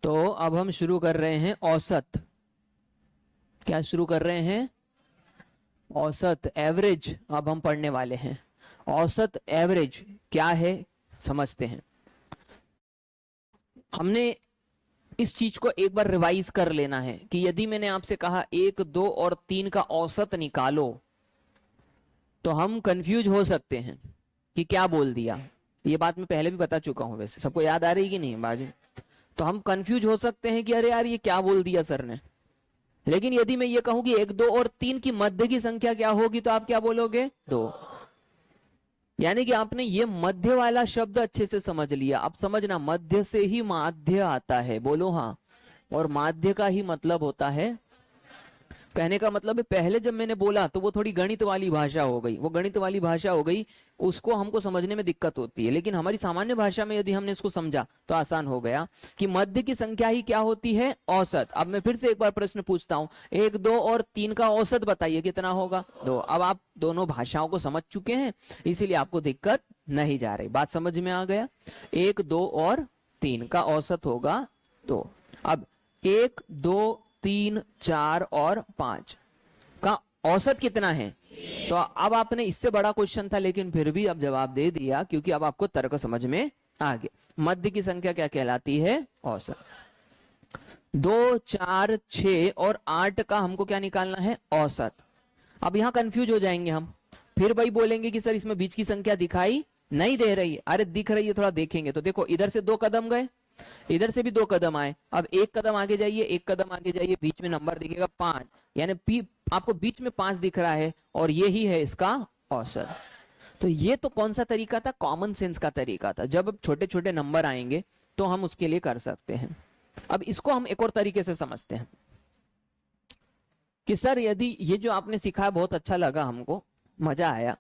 तो अब हम शुरू कर रहे हैं औसत। क्या शुरू कर रहे हैं? औसत, एवरेज। अब हम पढ़ने वाले हैं औसत, एवरेज क्या है समझते हैं। हमने इस चीज को एक बार रिवाइज कर लेना है कि यदि मैंने आपसे कहा 1, 2 और 3 का औसत निकालो तो हम कंफ्यूज हो सकते हैं कि क्या बोल दिया। ये बात मैं पहले भी बता चुका हूं, वैसे सबको याद आ रही कि नहीं बाजू। तो हम कंफ्यूज हो सकते हैं कि अरे यार ये क्या बोल दिया सर ने। लेकिन यदि मैं ये कहूं कि 1, 2 और 3 की मध्य की संख्या क्या होगी तो आप क्या बोलोगे? 2। यानी कि आपने ये मध्य वाला शब्द अच्छे से समझ लिया। अब समझना, मध्य से ही माध्य आता है, बोलो हाँ। और माध्य का ही मतलब होता है, कहने का मतलब है पहले जब मैंने बोला तो वो थोड़ी गणित वाली भाषा हो गई, वो गणित वाली भाषा हो गई, उसको हमको समझने में दिक्कत होती है। लेकिन हमारी सामान्य भाषा में यदि हमने इसको समझा तो आसान हो गया कि मध्य की संख्या ही क्या होती है? औसत। अब मैं फिर से एक बार प्रश्न पूछता हूं, 1, 2 और 3 का औसत बताइए कितना होगा? 2। अब आप दोनों भाषाओं को समझ चुके हैं, इसीलिए आपको दिक्कत नहीं जा रही। बात समझ में आ गया? 1, 2 और 3 का औसत होगा 2। अब 1, 2, 3, 4 और 5 का औसत कितना है? तो अब आपने, इससे बड़ा क्वेश्चन था लेकिन फिर भी अब जवाब दे दिया, क्योंकि अब आपको तर्क समझ में आ गया। मध्य की संख्या क्या कहलाती है? औसत। 2, 4, 6 और 8 का हमको क्या निकालना है? औसत। अब यहां कंफ्यूज हो जाएंगे हम, फिर वही बोलेंगे कि सर इसमें बीच की संख्या दिखाई नहीं दे रही। अरे दिख रही है, थोड़ा देखेंगे तो देखो, इधर से 2 कदम गए, इधर से भी 2 कदम आए। अब 1 कदम आगे जाइए, 1 कदम आगे जाइए, बीच में नंबर दिखेगा 5, यानी आपको बीच में 5 दिख रहा है और ये ही है इसका औसत। तो ये तो कौन सा तरीका था? कॉमन सेंस का तरीका था। जब छोटे छोटे नंबर आएंगे तो हम उसके लिए कर सकते हैं। अब इसको हम एक और तरीके से समझते हैं कि सर यदि ये जो आपने सिखाया बहुत अच्छा लगा, हमको मजा आया,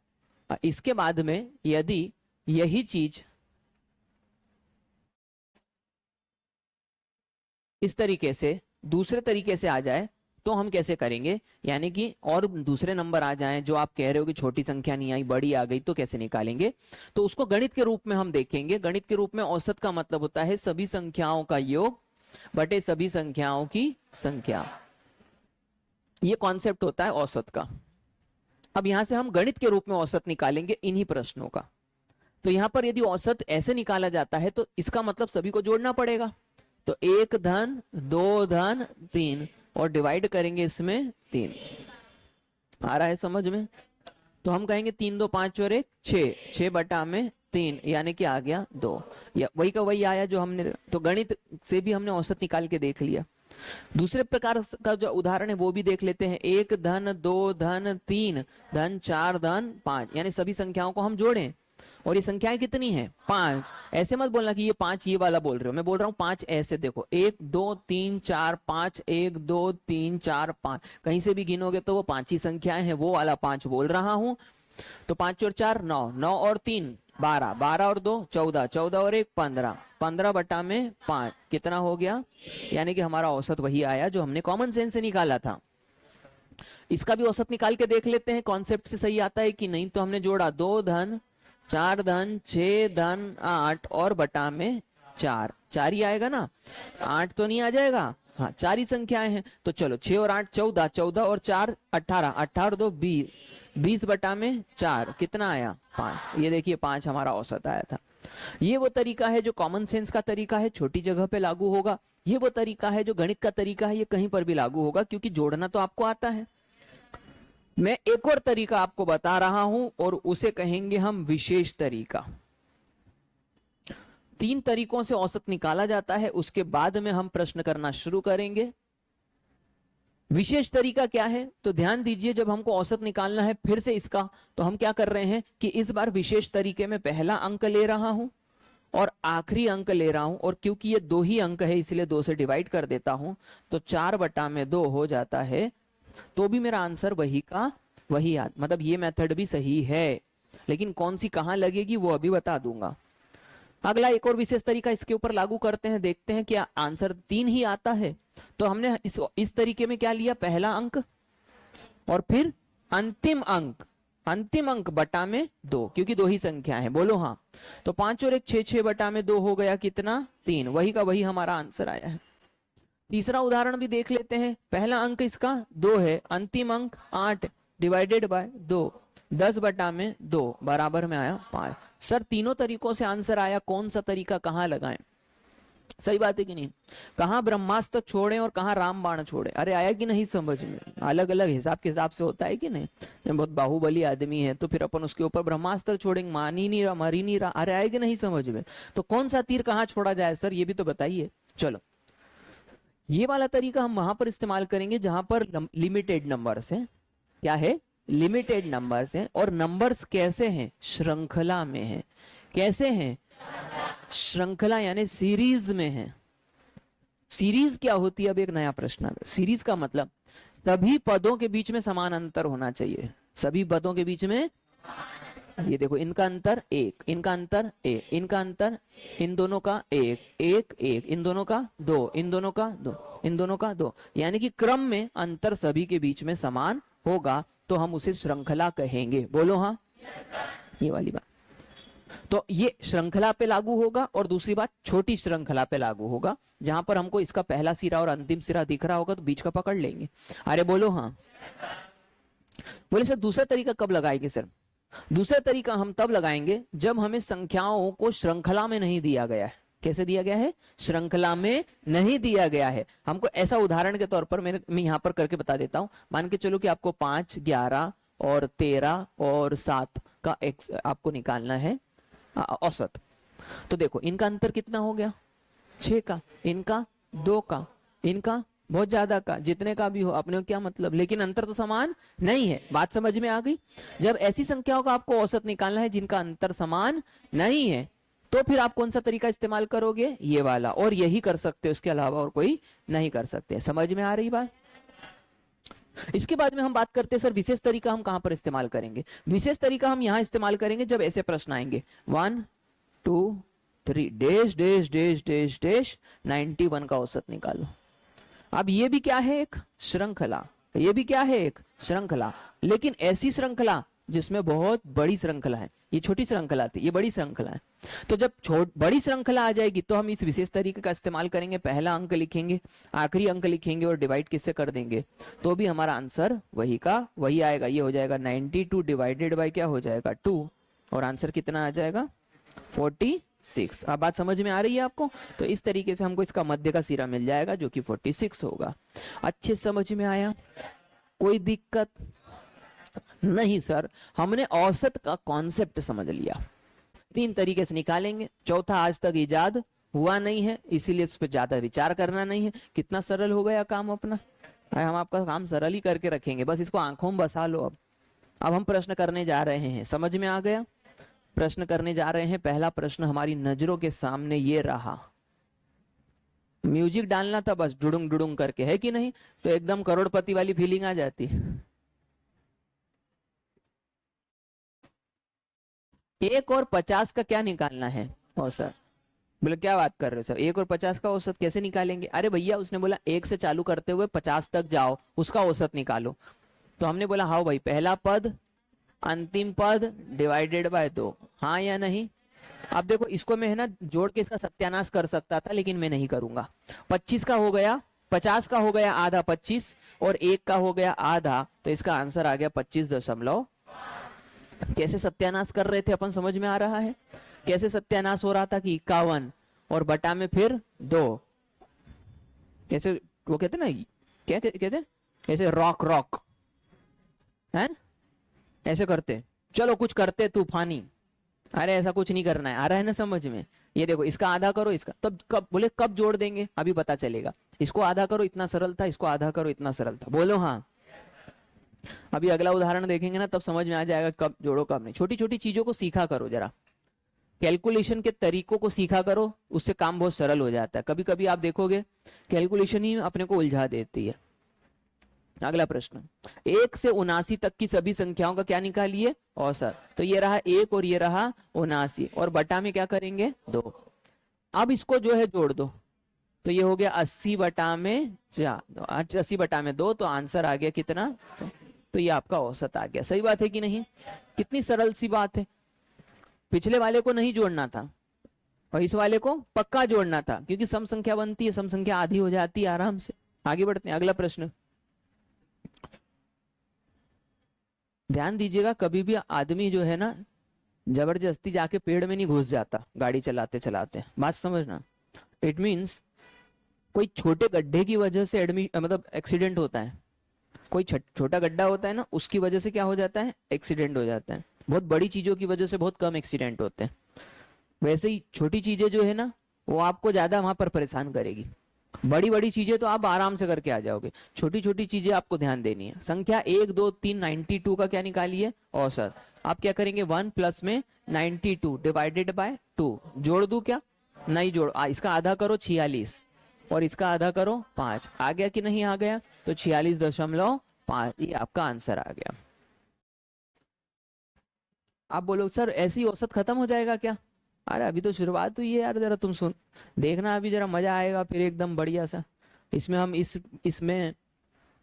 इसके बाद में यदि यही चीज इस तरीके से दूसरे तरीके से आ जाए तो हम कैसे करेंगे? यानी कि और दूसरे नंबर आ जाएं जो आप कह रहे हो कि छोटी संख्या नहीं आई बड़ी आ गई, तो कैसे निकालेंगे? तो उसको गणित के रूप में हम देखेंगे। गणित के रूप में औसत का मतलब होता है सभी संख्याओं का योग बटे सभी संख्याओं की संख्या। ये कॉन्सेप्ट होता है औसत का। अब यहां से हम गणित के रूप में औसत निकालेंगे इन्हीं प्रश्नों का। तो यहां पर यदि औसत ऐसे निकाला जाता है तो इसका मतलब सभी को जोड़ना पड़ेगा। तो 1 धन 2 धन 3 और डिवाइड करेंगे इसमें 3। आ रहा है समझ में? तो हम कहेंगे 3, 2, 5 और 1 6, 6 बटा में 3, यानी कि आ गया 2। या वही का वही आया जो हमने, तो गणित से भी हमने औसत निकाल के देख लिया। दूसरे प्रकार का जो उदाहरण है वो भी देख लेते हैं। 1 धन 2 धन 3 धन 4 धन 5, यानी सभी संख्याओं को हम जोड़ें और ये संख्याएं कितनी है? 5। ऐसे मत बोलना कि ये 5 ये वाला बोल रहे हो, मैं बोल रहा हूं 5 ऐसे। देखो 1, 2, 3, 4, 5, 1, 2, 3, 4, 5, कहीं से भी गिनोगे तो वो 5 ही संख्याएं हैं, वो वाला 5 बोल रहा हूं। तो 5 और 4 9, 9 और 3 12, 12 और 2 14, 14 और 1 15, 15 बटा में 5 कितना हो गया? यानी कि हमारा औसत वही आया जो हमने कॉमन सेंस से निकाला था। इसका भी औसत निकाल के देख लेते हैं कॉन्सेप्ट से सही आता है कि नहीं। तो हमने जोड़ा 2 धन 4 धन 6 धन 8 और बटा में 4, 4 ही आएगा ना, 8 तो नहीं आ जाएगा? हाँ 4 ही संख्याएं हैं। तो चलो 6 और 8 14, 14 और 4 18, 18 और 2 20, 20 बटा में 4 कितना आया? 5। ये देखिए 5 हमारा औसत आया था। ये वो तरीका है जो कॉमन सेंस का तरीका है, छोटी जगह पे लागू होगा। ये वो तरीका है जो गणित का तरीका है, ये कहीं पर भी लागू होगा क्योंकि जोड़ना तो आपको आता है। मैं एक और तरीका आपको बता रहा हूं और उसे कहेंगे हम विशेष तरीका। 3 तरीकों से औसत निकाला जाता है, उसके बाद में हम प्रश्न करना शुरू करेंगे। विशेष तरीका क्या है? तो ध्यान दीजिए, जब हमको औसत निकालना है फिर से इसका, तो हम क्या कर रहे हैं कि इस बार विशेष तरीके में पहला अंक ले रहा हूं और आखिरी अंक ले रहा हूं, और क्योंकि ये 2 ही अंक है इसलिए 2 से डिवाइड कर देता हूं, तो 4 बटा में 2 हो जाता है। तो भी मेरा आंसर वही का वही मतलब ये मेथड भी सही है, लेकिन कौन सी कहां लगेगी वो अभी बता दूंगा। अगला एक और विशेष तरीका इसके ऊपर लागू करते हैं, देखते हैं क्या आंसर 3 ही आता है। तो हमने इस तरीके में क्या लिया? पहला अंक और फिर अंतिम अंक बटा में 2, क्योंकि 2 ही संख्या है, बोलो हाँ। तो 5 और 1 6, 6 बटा में 2 हो गया कितना? 3। वही का वही हमारा आंसर आया है। तीसरा उदाहरण भी देख लेते हैं। पहला अंक इसका 2 है, अंतिम अंक 8 डिवाइडेड बाय 2, 10 बटा में 2 बराबर में आया 5। सर तीनों तरीकों से आंसर आया, कौन सा तरीका कहाँ लगाएं? सही बात है कि नहीं? कहाँ ब्रह्मास्त्र छोड़े और कहाँ रामबाण छोड़े? अरे आया कि नहीं समझ में? अलग अलग हिसाब के हिसाब से होता है कि नहीं? जब बहुत बाहुबली आदमी है तो फिर अपन उसके ऊपर ब्रह्मास्त्र छोड़ेंगे, मान ही नहीं रहा, मर ही नहीं रहा। अरे आया कि नहीं समझ में? तो कौन सा तीर कहाँ छोड़ा जाए सर, ये भी तो बताइए। चलो ये वाला तरीका हम वहां पर इस्तेमाल करेंगे जहां पर लिमिटेड नंबर्स है। क्या है? लिमिटेड नंबर्स हैं। और नंबर्स कैसे हैं? श्रृंखला में है। कैसे हैं? श्रृंखला यानी सीरीज में है। सीरीज क्या होती है? अब एक नया प्रश्न है। सीरीज का मतलब सभी पदों के बीच में समान अंतर होना चाहिए। सभी पदों के बीच में, ये देखो इनका अंतर 1, इनका अंतर 1, इनका अंतर इन दोनों का 1, 1, 1, इन दोनों का 2, इन दोनों का 2, इन दोनों का 2, यानी कि क्रम में अंतर सभी के बीच में समान होगा तो हम उसे श्रृंखला कहेंगे। बोलो हाँ। ये वाली बात तो ये श्रृंखला पे लागू होगा, और दूसरी बात छोटी श्रृंखला पे लागू होगा। जहां पर हमको इसका पहला सिरा और अंतिम सिरा दिख रहा होगा तो बीच का पकड़ लेंगे। अरे बोलो हाँ। बोले सर दूसरा तरीका कब लगाएंगे? सर दूसरा तरीका हम तब लगाएंगे जब हमें संख्याओं को श्रृंखला में नहीं दिया गया है। कैसे दिया गया है? श्रृंखला में नहीं दिया गया है। हमको ऐसा उदाहरण के तौर पर मैं यहां पर करके बता देता हूं। मान के चलो कि आपको 5, 11 और 13 और 7 का आपको निकालना है औसत। तो देखो इनका अंतर कितना हो गया? 6 का, इनका 2 का, इनका बहुत ज्यादा का, जितने का भी हो अपने को क्या मतलब, लेकिन अंतर तो समान नहीं है। बात समझ में आ गई? जब ऐसी संख्याओं का आपको औसत निकालना है जिनका अंतर समान नहीं है तो फिर आप कौन सा तरीका इस्तेमाल करोगे? ये वाला। और यही कर सकते हो, इसके अलावा और कोई नहीं कर सकते। समझ में आ रही बात? इसके बाद में हम बात करते हैं सर विशेष तरीका हम कहां पर इस्तेमाल करेंगे। विशेष तरीका हम यहां इस्तेमाल करेंगे जब ऐसे प्रश्न आएंगे 1 2 3 dash dash dash dash dash 91 का औसत निकालो। अब ये भी क्या है? एक श्रृंखला। ये भी क्या है? एक श्रृंखला। लेकिन ऐसी श्रृंखला जिसमें बहुत बड़ी श्रृंखला है। ये छोटी श्रृंखला थी, ये बड़ी श्रृंखला है। तो जब बड़ी श्रृंखला आ जाएगी तो हम इस विशेष तरीके का इस्तेमाल करेंगे। पहला अंक लिखेंगे, आखिरी अंक लिखेंगे और डिवाइड किससे कर देंगे तो भी हमारा आंसर वही का वही आएगा। ये हो जाएगा 92 डिवाइडेड बाय क्या हो जाएगा 2, और आंसर कितना आ जाएगा 46। अब बात समझ में आ रही है आपको? तो इस तरीके से हमको इसका मध्य का सिरा मिल जाएगा जो कि 46 होगा। अच्छे समझ में आया? कोई दिक्कत नहीं? सर हमने औसत का कॉन्सेप्ट समझ लिया। 3 तरीके से निकालेंगे। चौथा आज तक इजाद हुआ नहीं है, इसीलिए उस पर ज्यादा विचार करना नहीं है। कितना सरल हो गया काम अपना। हम आपका काम सरल ही करके रखेंगे, बस इसको आंखों में बसा लो। अब हम प्रश्न करने जा रहे हैं। समझ में आ गया? प्रश्न करने जा रहे हैं। पहला प्रश्न हमारी नजरों के सामने ये रहा। म्यूजिक डालना था बस डुडुंग डुडुंग करके, है कि नहीं? तो एकदम करोड़पति वाली फीलिंग आ जाती। 1 और 50 का क्या निकालना है औसत? बोले क्या बात कर रहे हो सर, 1 और 50 का औसत कैसे निकालेंगे? अरे भैया उसने बोला 1 से चालू करते हुए 50 तक जाओ, उसका औसत निकालो। तो हमने बोला हाँ भाई, पहला पद अंतिम पद डिवाइडेड बाय 2, हाँ या नहीं? अब देखो इसको मैं है ना जोड़ के इसका सत्यानाश कर सकता था, लेकिन मैं नहीं करूंगा। 25 का हो गया, 50 का हो गया आधा 25, और 1 का हो गया आधा, तो इसका आंसर आ गया 25.5। कैसे सत्यानाश कर रहे थे अपन, समझ में आ रहा है? कैसे सत्यानाश हो रहा था कि 51 और बटा में फिर 2, कैसे वो कहते ना, क्या कहते, ऐसे रॉक रॉक है, ऐसे करते। चलो कुछ करते तूफानी। अरे ऐसा कुछ नहीं करना है, आ रहा है ना समझ में? ये देखो इसका आधा करो इसका, तब कब बोले कब जोड़ देंगे अभी पता चलेगा। इसको आधा करो इतना सरल था, इसको आधा करो इतना सरल था। बोलो हाँ। अभी अगला उदाहरण देखेंगे ना तब समझ में आ जाएगा कब जोड़ो कब नहीं। छोटी छोटी चीजों को सीखा करो जरा, कैलकुलेशन के तरीकों को सीखा करो, उससे काम बहुत सरल हो जाता है। कभी कभी आप देखोगे कैलकुलेशन ही अपने को उलझा देती है। अगला प्रश्न, 1 से 79 तक की सभी संख्याओं का क्या निकालिए औसत। तो ये रहा 1 और ये रहा 79, और बटा में क्या करेंगे 2। अब इसको जो है जोड़ दो, तो ये हो गया 80 बटा में 80 बटा में 2, तो आंसर आ गया कितना? तो ये आपका औसत आ गया। सही बात है कि नहीं? कितनी सरल सी बात है। पिछले वाले को नहीं जोड़ना था, और इस वाले को पक्का जोड़ना था, क्योंकि सम संख्या बनती है, सम संख्या आधी हो जाती है आराम से। आगे बढ़ते हैं, अगला प्रश्न। ध्यान दीजिएगा, कभी भी आदमी जो है ना जबरदस्ती जाके पेड़ में नहीं घुस जाता गाड़ी चलाते चलाते, बात समझना। इट मीन्स कोई छोटे गड्ढे की वजह से मतलब एक्सीडेंट होता है, कोई छोटा गड्ढा होता है ना, उसकी वजह से क्या हो जाता है, एक्सीडेंट हो जाता है। बहुत बड़ी चीजों की वजह से बहुत कम एक्सीडेंट होते हैं। वैसे ही छोटी चीजें जो है ना, वो आपको ज्यादा वहां पर परेशान करेगी। बड़ी बड़ी चीजें तो आप आराम से करके आ जाओगे, छोटी छोटी चीजें आपको ध्यान देनी है। संख्या 1 2 3 92 का क्या निकालिए, औसत। आप क्या करेंगे, 1 प्लस में 92 डिवाइडेड बाय 2, जोड़ दू क्या, नहीं जोड़, इसका आधा करो 46 और इसका आधा करो 5, आ गया कि नहीं आ गया, तो 46.5, ये आपका आंसर आ गया। आप बोलो सर ऐसी औसत खत्म हो जाएगा क्या, अरे अभी तो शुरुआत हुई है यार, जरा तुम सुन, देखना अभी जरा मजा आएगा फिर एकदम बढ़िया सा। इसमें हम इसमें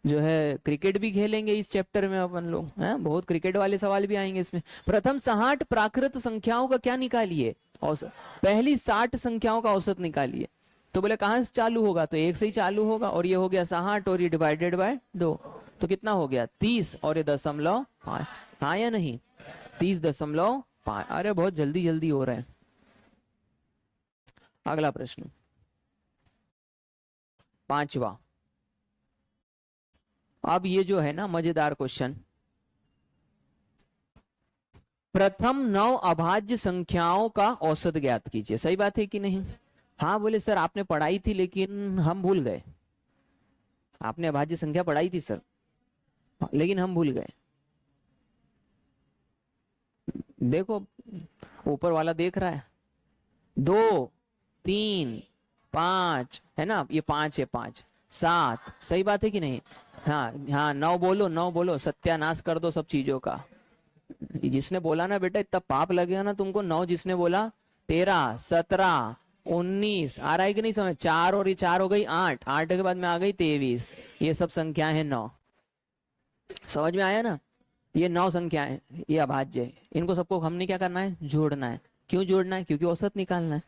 जो है क्रिकेट भी खेलेंगे इस चैप्टर में अपन लोग हैं, बहुत क्रिकेट वाले सवाल भी आएंगे इसमें। प्रथम 60 प्राकृत संख्याओं का क्या निकालिए, औसत। पहली 60 संख्याओं का औसत निकालिए। तो बोले कहां से चालू होगा, तो 1 से ही चालू होगा, और ये हो गया 60 और ये डिवाइडेड बाय 2, तो कितना हो गया 30 और ये 0.5, हाँ या नहीं, 30.5। अरे बहुत जल्दी जल्दी हो रहे हैं। अगला प्रश्न, पांचवा। अब ये जो है ना मजेदार क्वेश्चन, प्रथम 9 अभाज्य संख्याओं का औसत ज्ञात कीजिए, सही बात है कि नहीं। हाँ बोले सर आपने पढ़ाई थी लेकिन हम भूल गए, आपने अभाज्य संख्या पढ़ाई थी सर, लेकिन हम भूल गए। देखो ऊपर वाला देख रहा है, 2 3 5 है ना, ये 5 है, 5 7, सही बात है कि नहीं। हाँ हाँ, 9 बोलो, 9 बोलो, सत्यानाश कर दो सब चीजों का। जिसने बोला ना बेटा इतना पाप लगेगा ना तुमको, 9 जिसने बोला, 13 17 19, आ रहा है कि नहीं समझ, 4 और ये 4 हो गई 8, 8 के बाद में आ गई 23, ये सब संख्या है 9, समझ में आया ना। ये 9 संख्याएं हैं, ये अभाज्य है, इनको सबको हमने क्या करना है, जोड़ना है। क्यों जोड़ना है, क्योंकि औसत निकालना है।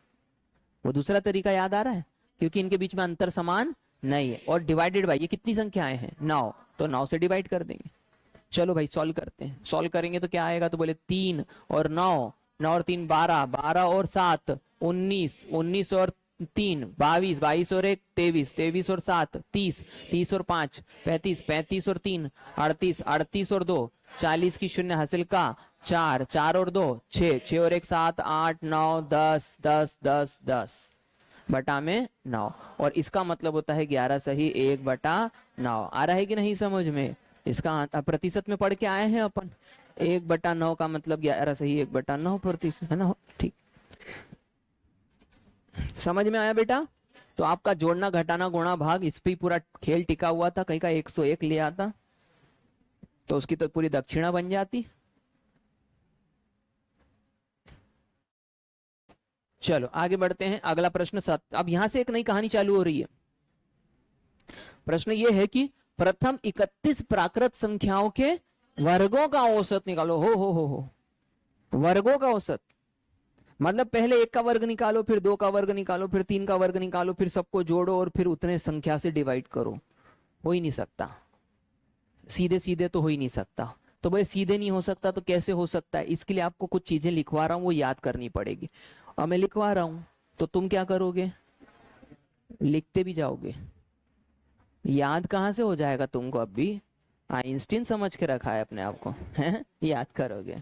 वो दूसरा तरीका याद आ रहा है, क्योंकि इनके बीच में अंतर समान नहीं है। और डिवाइडेड बाई, ये कितनी संख्याएं हैं 9, तो 9 से डिवाइड कर देंगे। चलो भाई सॉल्व करते हैं, सॉल्व करेंगे तो क्या आएगा, तो बोले 3 और 9, 9 और 3 12, 12 और 7 19, 19 और 3 22, 22 और 1 23, 23 और 7 30, 30 और 5 35, 35 और 3 38, 38 और 2 40 की शून्य हासिल का 4, 4 और 2 6, 6 और 1 7 8 9 10 10 10 10 बटा में 9, और इसका मतलब होता है 11 सही 1/9। आ रहा है कि नहीं समझ में, इसका प्रतिशत में पढ़ के आए हैं अपन, 1/9 का मतलब 11 सही 1/9 प्रतिशत है ना, ठीक। समझ में आया बेटा। तो आपका जोड़ना घटाना गुणा भाग, इस पे पूरा खेल टिका हुआ था, कहीं का 101 ले आता तो उसकी तो पूरी दक्षिणा बन जाती। चलो आगे बढ़ते हैं, अगला प्रश्न 7। अब यहां से एक नई कहानी चालू हो रही है। प्रश्न ये है कि प्रथम 31 प्राकृत संख्याओं के वर्गों का औसत निकालो। हो वर्गों का औसत मतलब पहले 1 का वर्ग निकालो, फिर 2 का वर्ग निकालो, फिर 3 का वर्ग निकालो, फिर सबको जोड़ो और फिर उतने संख्या से डिवाइड करो। हो ही नहीं सकता, सीधे सीधे तो हो ही नहीं सकता। तो भाई सीधे नहीं हो सकता तो कैसे हो सकता है, इसके लिए आपको कुछ चीजें लिखवा रहा हूं, वो याद करनी पड़ेगी। और मैं लिखवा रहा हूं तो तुम क्या करोगे, लिखते भी जाओगे। याद कहाँ से हो जाएगा तुमको, अब भी आइंस्टीन समझ के रखा है अपने आप को हैं, याद करोगे।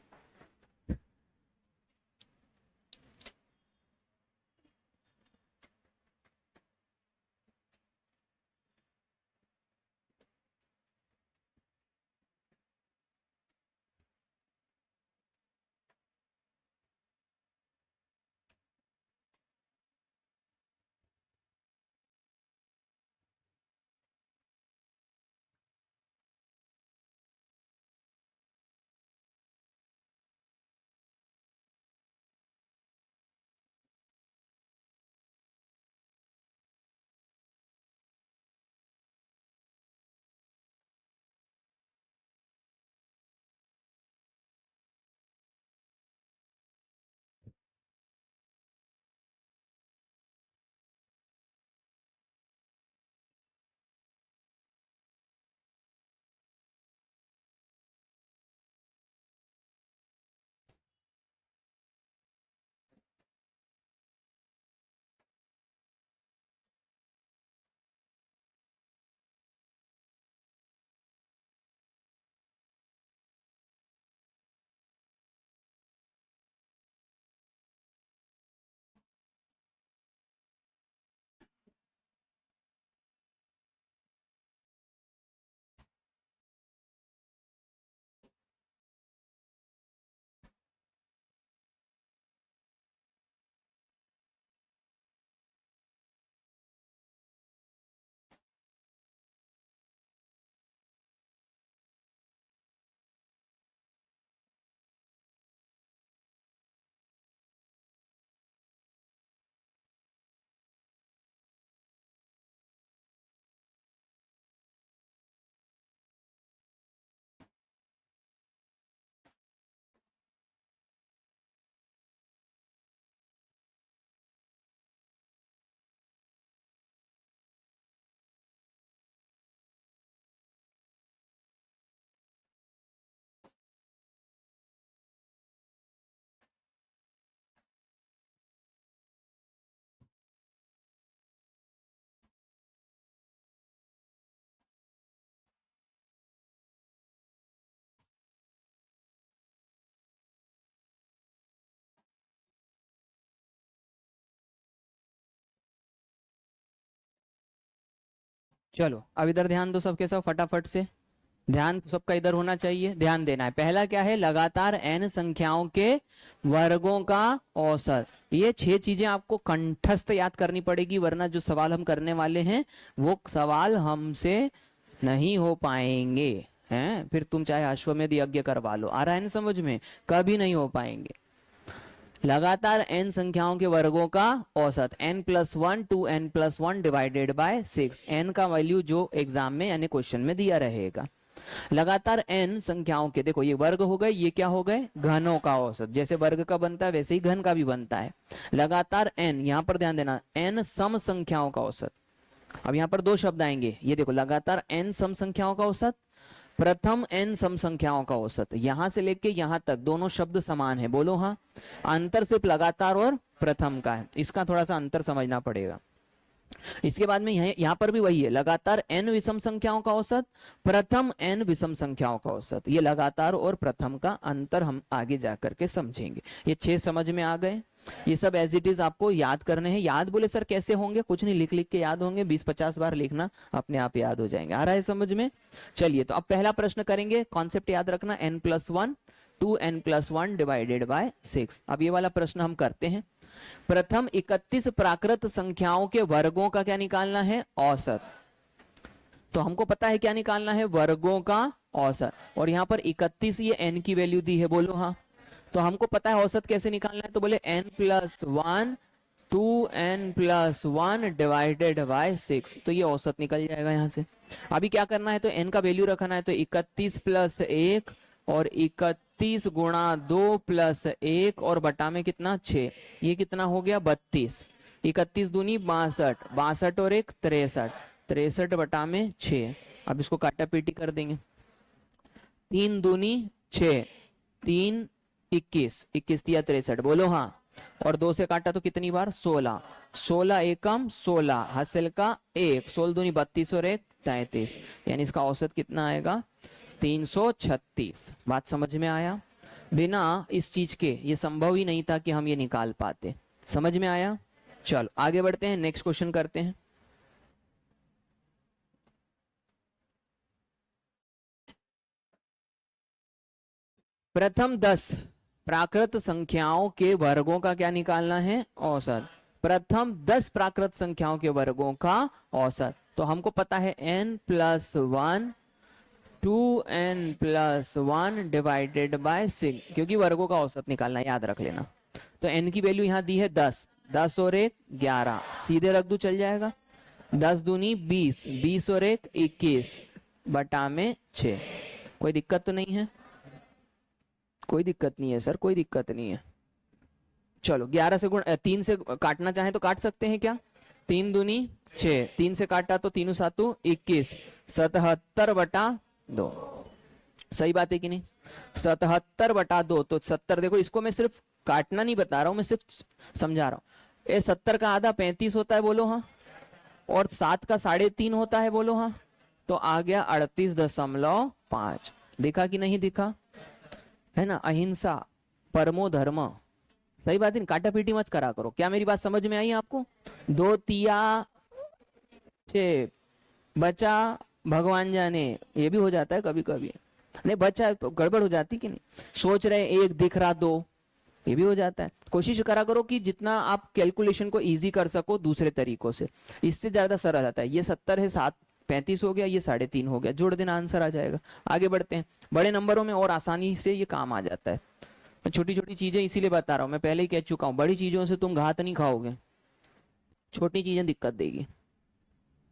चलो अब इधर ध्यान दो सबके सब फटाफट से, ध्यान सबका इधर होना चाहिए, ध्यान देना है। पहला क्या है, लगातार n संख्याओं के वर्गों का औसत। ये 6 चीजें आपको कंठस्थ याद करनी पड़ेगी, वरना जो सवाल हम करने वाले हैं वो सवाल हमसे नहीं हो पाएंगे हैं। फिर तुम चाहे अश्वमेध यज्ञ करवा लो, आ रहा है ना समझ में, कभी नहीं हो पाएंगे। लगातार n संख्याओं के वर्गों का औसत n+1 2n+1 divided by 6। n का वैल्यू जो एग्जाम में यानी क्वेश्चन में दिया रहेगा। लगातार n संख्याओं के, देखो ये वर्ग हो गए, ये क्या हो गए, घनों का औसत। जैसे वर्ग का बनता है वैसे ही घन का भी बनता है। लगातार n, यहां पर ध्यान देना, n सम संख्याओं का औसत। अब यहां पर 2 शब्द आएंगे, ये देखो लगातार n सम संख्याओं का औसत, प्रथम n सम संख्याओं का औसत। यहां से लेके यहां तक दोनों शब्द समान है, बोलो हाँ। अंतर सिर्फ लगातार और प्रथम का है, इसका थोड़ा सा अंतर समझना पड़ेगा। इसके बाद में यहां पर भी वही है, लगातार n विषम संख्याओं का औसत, प्रथम n विषम संख्याओं का औसत। ये लगातार और प्रथम का अंतर हम आगे जाकर के समझेंगे। ये 6 समझ में आ गए। ये सब एज इट इज आपको याद करने हैं। याद बोले सर कैसे होंगे, कुछ नहीं, लिख लिख के याद होंगे, 20-50 बार लिखना, अपने आप याद हो जाएंगे। आ रहा है समझ में? चलिए तो अब पहला प्रश्न करेंगे, कॉन्सेप्ट याद रखना, n+1 2n+1 डिवाइडेड बाय 6। अब ये वाला प्रश्न हम करते हैं। प्रथम 31 प्राकृत संख्याओं के वर्गों का क्या निकालना है, औसत। तो हमको पता है क्या निकालना है, वर्गों का औसत। और यहां पर 31 ये n की वैल्यू दी है, बोलो हाँ। तो हमको पता है औसत कैसे निकालना है, तो बोले n+1 2n+1 डिवाइडेड बाय 6। तो ये औसत निकल जाएगा यहां से। अभी क्या करना है, तो n का वैल्यू रखना है, तो 31 + 1 और 31 गुणा 2 + 1 और बटा में कितना 6, ये कितना हो गया 32। 31 दूनी 62, 62 और 1 63, 63 बटा में 6। अब इसको काटा पीटी कर देंगे, 3 दूनी 6, 3 21, 21 या 63, बोलो हाँ। और 2 से काटा तो कितनी बार 16, 16 एकम 16, हासिल का 1, 16 दूनी 32 और 1 33, यानी इसका औसत कितना आएगा 336। बात समझ में आया? बिना इस चीज के ये संभव ही नहीं था कि हम ये निकाल पाते। समझ में आया? चलो आगे बढ़ते हैं, नेक्स्ट क्वेश्चन करते हैं। प्रथम 10 प्राकृत संख्याओं के वर्गों का क्या निकालना है, औसत। प्रथम 10 प्राकृत संख्याओं के वर्गों का औसत। तो हमको पता है n+1 2n+1 डिवाइडेड बाय 6, क्योंकि वर्गों का औसत निकालना, याद रख लेना। तो n की वैल्यू यहां दी है 10, 10 और 1 11, सीधे रख दू चल जाएगा। 10 दूनी 20, 20 और 1 21 बटा में 6। कोई दिक्कत तो नहीं है? कोई दिक्कत नहीं है सर, कोई दिक्कत नहीं है। चलो 11 से 3 से काटना चाहे तो काट सकते हैं क्या, 3 दूनी 6, 3 से काटा तो 3 7 21, 77 बटा 2। सही बात है कि नहीं? 77 बटा 2, तो 70, देखो इसको मैं सिर्फ काटना नहीं बता रहा हूं, मैं सिर्फ समझा रहा हूं। ये 70 का आधा 35 होता है, बोलो हाँ। और 7 का 3.5 होता है, बोलो हाँ। तो आ गया 38.5। दिखा कि नहीं दिखा? है ना, अहिंसा परमो धर्म। सही बात है, काटा पीटी मत करा करो। क्या मेरी बात समझ में आई आपको? 2 तिया 6 बचा भगवान जाने, ये भी हो जाता है कभी कभी। नहीं बचा तो गड़बड़ हो जाती कि नहीं, सोच रहे 1 दिख रहा 2, ये भी हो जाता है। कोशिश करा करो कि जितना आप कैलकुलेशन को इजी कर सको दूसरे तरीकों से, इससे ज्यादा सरल आता है। ये 70 है, 7 35 हो गया, ये 3.5 हो गया, जोड़ देना आंसर आ जाएगा। आगे बढ़ते हैं, बड़े नंबरों में और आसानी से ये काम आ जाता है। मैं छोटी छोटी चीजें इसीलिए बता रहा हूं, मैं पहले ही कह चुका हूं, बड़ी चीजों से तुम घात नहीं खाओगे, छोटी चीजें दिक्कत देगी।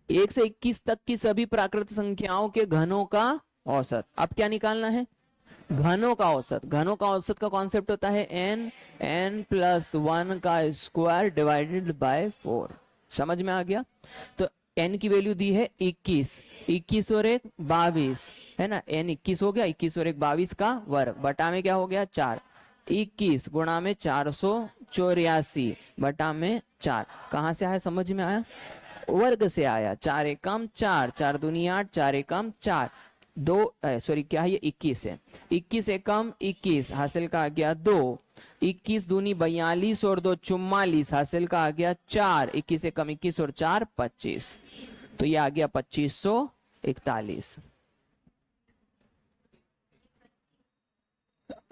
1 से 21 तक की सभी प्राकृत संख्याओं के घनों का औसत। अब क्या निकालना है, घनों का औसत। घनों का औसत का कॉन्सेप्ट होता है n+1 का स्क्वायर डिवाइडेड बाय 4। समझ में आ गया? तो n की वैल्यू दी है 21, 21 और 1 22, है ना, n 21 हो गया, 21 और 1 22 का वर्ग, बटा में क्या हो गया 4, 21 गुणा में 484 बटा में 4। कहां से आया, समझ में आया? वर्ग से आया। 4 एकम 4, 4 दूनी 8, 4 एकम 4, 2 सॉरी क्या है ये 21 है, 21 एकम 21, हासिल का आ गया 2, 21 दूनी 42 और 2 44, हासिल का आ गया 4, 21 एकम 21 और 4 25। तो ये आ गया 2541।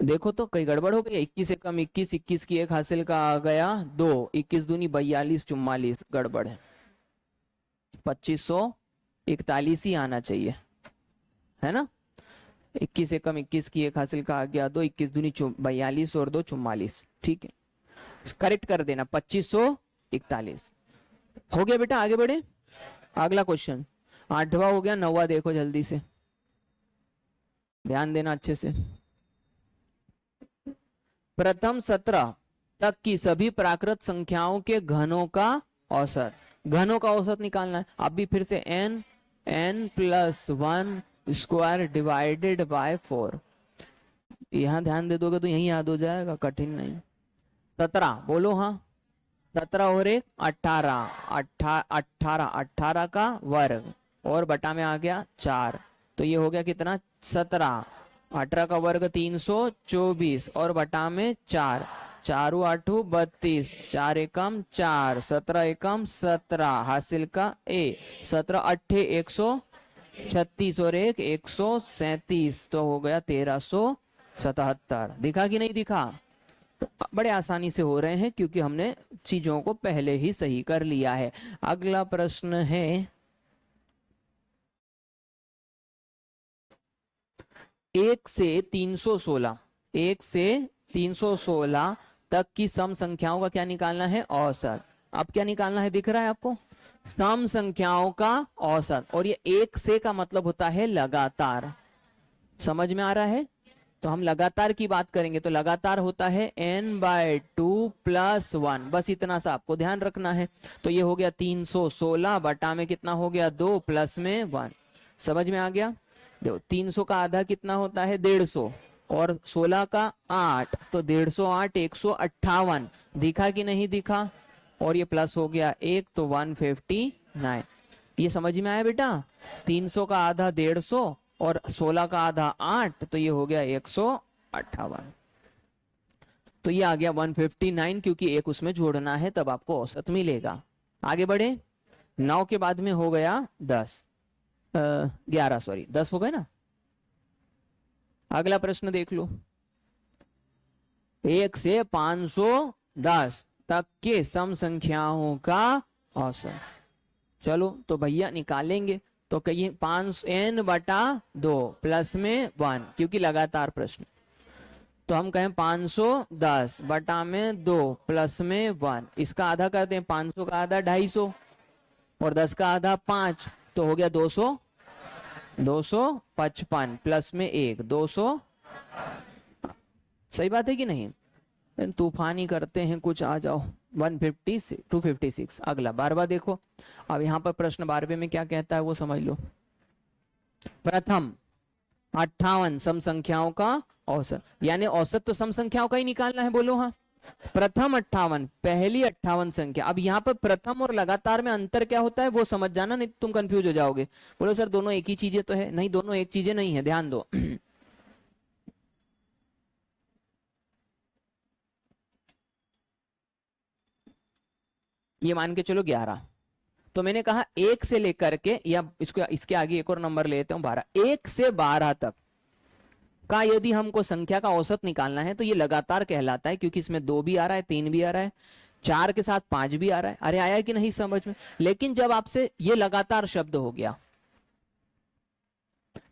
देखो तो कई गड़बड़ हो गई। 21 से कम 21, 21 की एक हासिल का आ गया 2, 21 दूनी 42, 44 गड़बड़ है। 2541 ही आना चाहिए, है ना। 21 से कम 21 की एक हासिल का आ गया 2, 21 दूनी 42 और 2 44। ठीक है, करेक्ट कर देना 2541। हो गया बेटा, आगे बढ़े। अगला क्वेश्चन 8वां हो गया, 9वां देखो जल्दी से, ध्यान देना अच्छे से। प्रथम 17 तक की सभी प्राकृत संख्याओं के घनों का औसत, घनों का औसत निकालना है। अब भी फिर से n plus 1 square divided by 4। यहां ध्यान दे दोगे तो यही याद हो जाएगा, कठिन नहीं। 17 बोलो, हाँ 17 और 1 18, 18 का वर्ग और बटा में आ गया 4, तो ये हो गया कितना 17। 18 का वर्ग 324 और बटा में 4, 4 8 32, 4 एकम 4, 17 एकम 17 हासिल का a, 17 8 136 और 1 137, तो हो गया 1377। दिखा कि नहीं दिखा। बड़े आसानी से हो रहे हैं क्योंकि हमने चीजों को पहले ही सही कर लिया है। अगला प्रश्न है 1 से 316, 1 से 316 तक की सम संख्याओं का क्या निकालना है, औसत। अब क्या निकालना है, दिख रहा है आपको, सम संख्याओं का औसत। और ये 1 से का मतलब होता है लगातार, समझ में आ रहा है। तो हम लगातार की बात करेंगे तो लगातार होता है n/2 + 1, बस इतना सा आपको ध्यान रखना है। तो ये हो गया 316 बटा में कितना हो गया 2 प्लस में 1, समझ में आ गया। देखो 300 का आधा कितना होता है 150 और 16 का 8, तो 150 158, दिखा कि नहीं दिखा। और ये प्लस हो गया 1, तो 159। ये समझ में आया बेटा। 300 का आधा 150 और 16 का आधा 8, तो ये हो गया 158। तो ये आ गया 159, क्योंकि एक उसमें जोड़ना है तब आपको औसत मिलेगा। आगे बढ़े। 9 के बाद में हो गया 11, सॉरी 10 हो गए ना। अगला प्रश्न देख लो, 1 से 510 तक के सम संख्याओं का औसत। चलो तो भैया निकालेंगे, तो कहिए 5n/2 प्लस में 1, क्योंकि लगातार प्रश्न। तो हम कहें 510 बटा में 2 प्लस में 1, इसका आधा करते हैं, 500 का आधा 250 और 10 का आधा 5, तो हो गया 255 प्लस में 1 200। सही बात है कि नहीं। तूफानी करते हैं कुछ, आ जाओ 156 256। अगला 12वां देखो। अब यहाँ पर प्रश्न 12वें में क्या कहता है वो समझ लो। प्रथम 58 सम संख्याओं का औसत, यानी औसत तो सम संख्याओं का ही निकालना है, बोलो हाँ। प्रथम 58, पहली 58 संख्या। अब यहाँ पर प्रथम और लगातार में अंतर क्या होता है वो समझ जाना, नहीं तुम कंफ्यूज हो जाओगे। बोलो सर दोनों एक ही चीजें तो है, नहीं दोनों एक चीजें नहीं है, ध्यान दो। ये मान के चलो 11, तो मैंने कहा 1 से लेकर के, या इसको इसके आगे एक और नंबर ले लेते हूं 12, 1 से 12 तक का यदि हमको संख्या का औसत निकालना है तो ये लगातार कहलाता है, क्योंकि इसमें 2 भी आ रहा है, 3 भी आ रहा है, 4 के साथ 5 भी आ रहा है। अरे आया कि नहीं समझ में। लेकिन जब आपसे ये लगातार शब्द हो गया,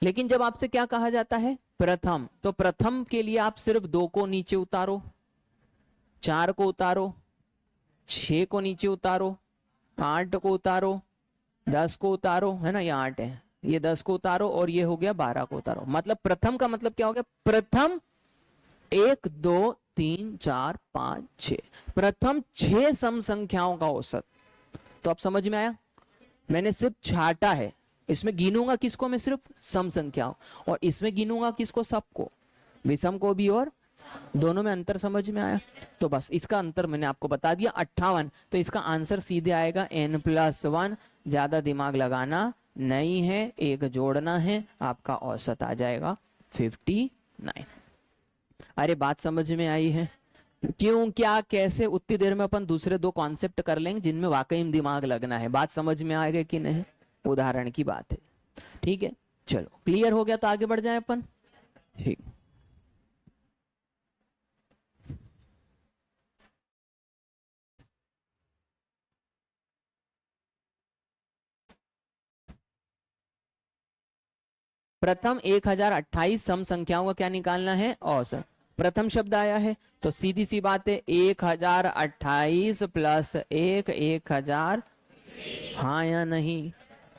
लेकिन जब आपसे क्या कहा जाता है प्रथम, तो प्रथम के लिए आप सिर्फ 2 को नीचे उतारो, 4 को उतारो, 6 को नीचे उतारो, 8 को उतारो, 10 को उतारो, है ना, ये 8 है, ये 10 को उतारो और ये हो गया 12 को उतारो। मतलब प्रथम का मतलब क्या हो गया, प्रथम 1 2 3 4 5 6, प्रथम 6 सम संख्याओं का औसत। तो अब समझ में आया। मैंने सिर्फ छाटा है, इसमें गिनूंगा किसको मैं, सिर्फ सम संख्याओं, और इसमें गिनूंगा किसको, सबको, विषम को भी, और दोनों में अंतर समझ में आया। तो बस इसका अंतर मैंने आपको बता दिया 58। तो इसका आंसर सीधे आएगा n+1, ज्यादा दिमाग लगाना नहीं है, एक जोड़ना है, आपका औसत आ जाएगा 59। अरे बात समझ में आई है। क्यों, क्या, कैसे, उतनी देर में अपन दूसरे 2 कॉन्सेप्ट कर लेंगे जिनमें वाकई में दिमाग लगना है। बात समझ में आएगा कि नहीं। उदाहरण की बात है। ठीक है, चलो क्लियर हो गया तो आगे बढ़ जाए अपन। ठीक, प्रथम 1028 सम संख्याओं का क्या निकालना है, औसत। प्रथम शब्द आया है तो सीधी सी बात है 1028 प्लस 1000, हाँ या नहीं,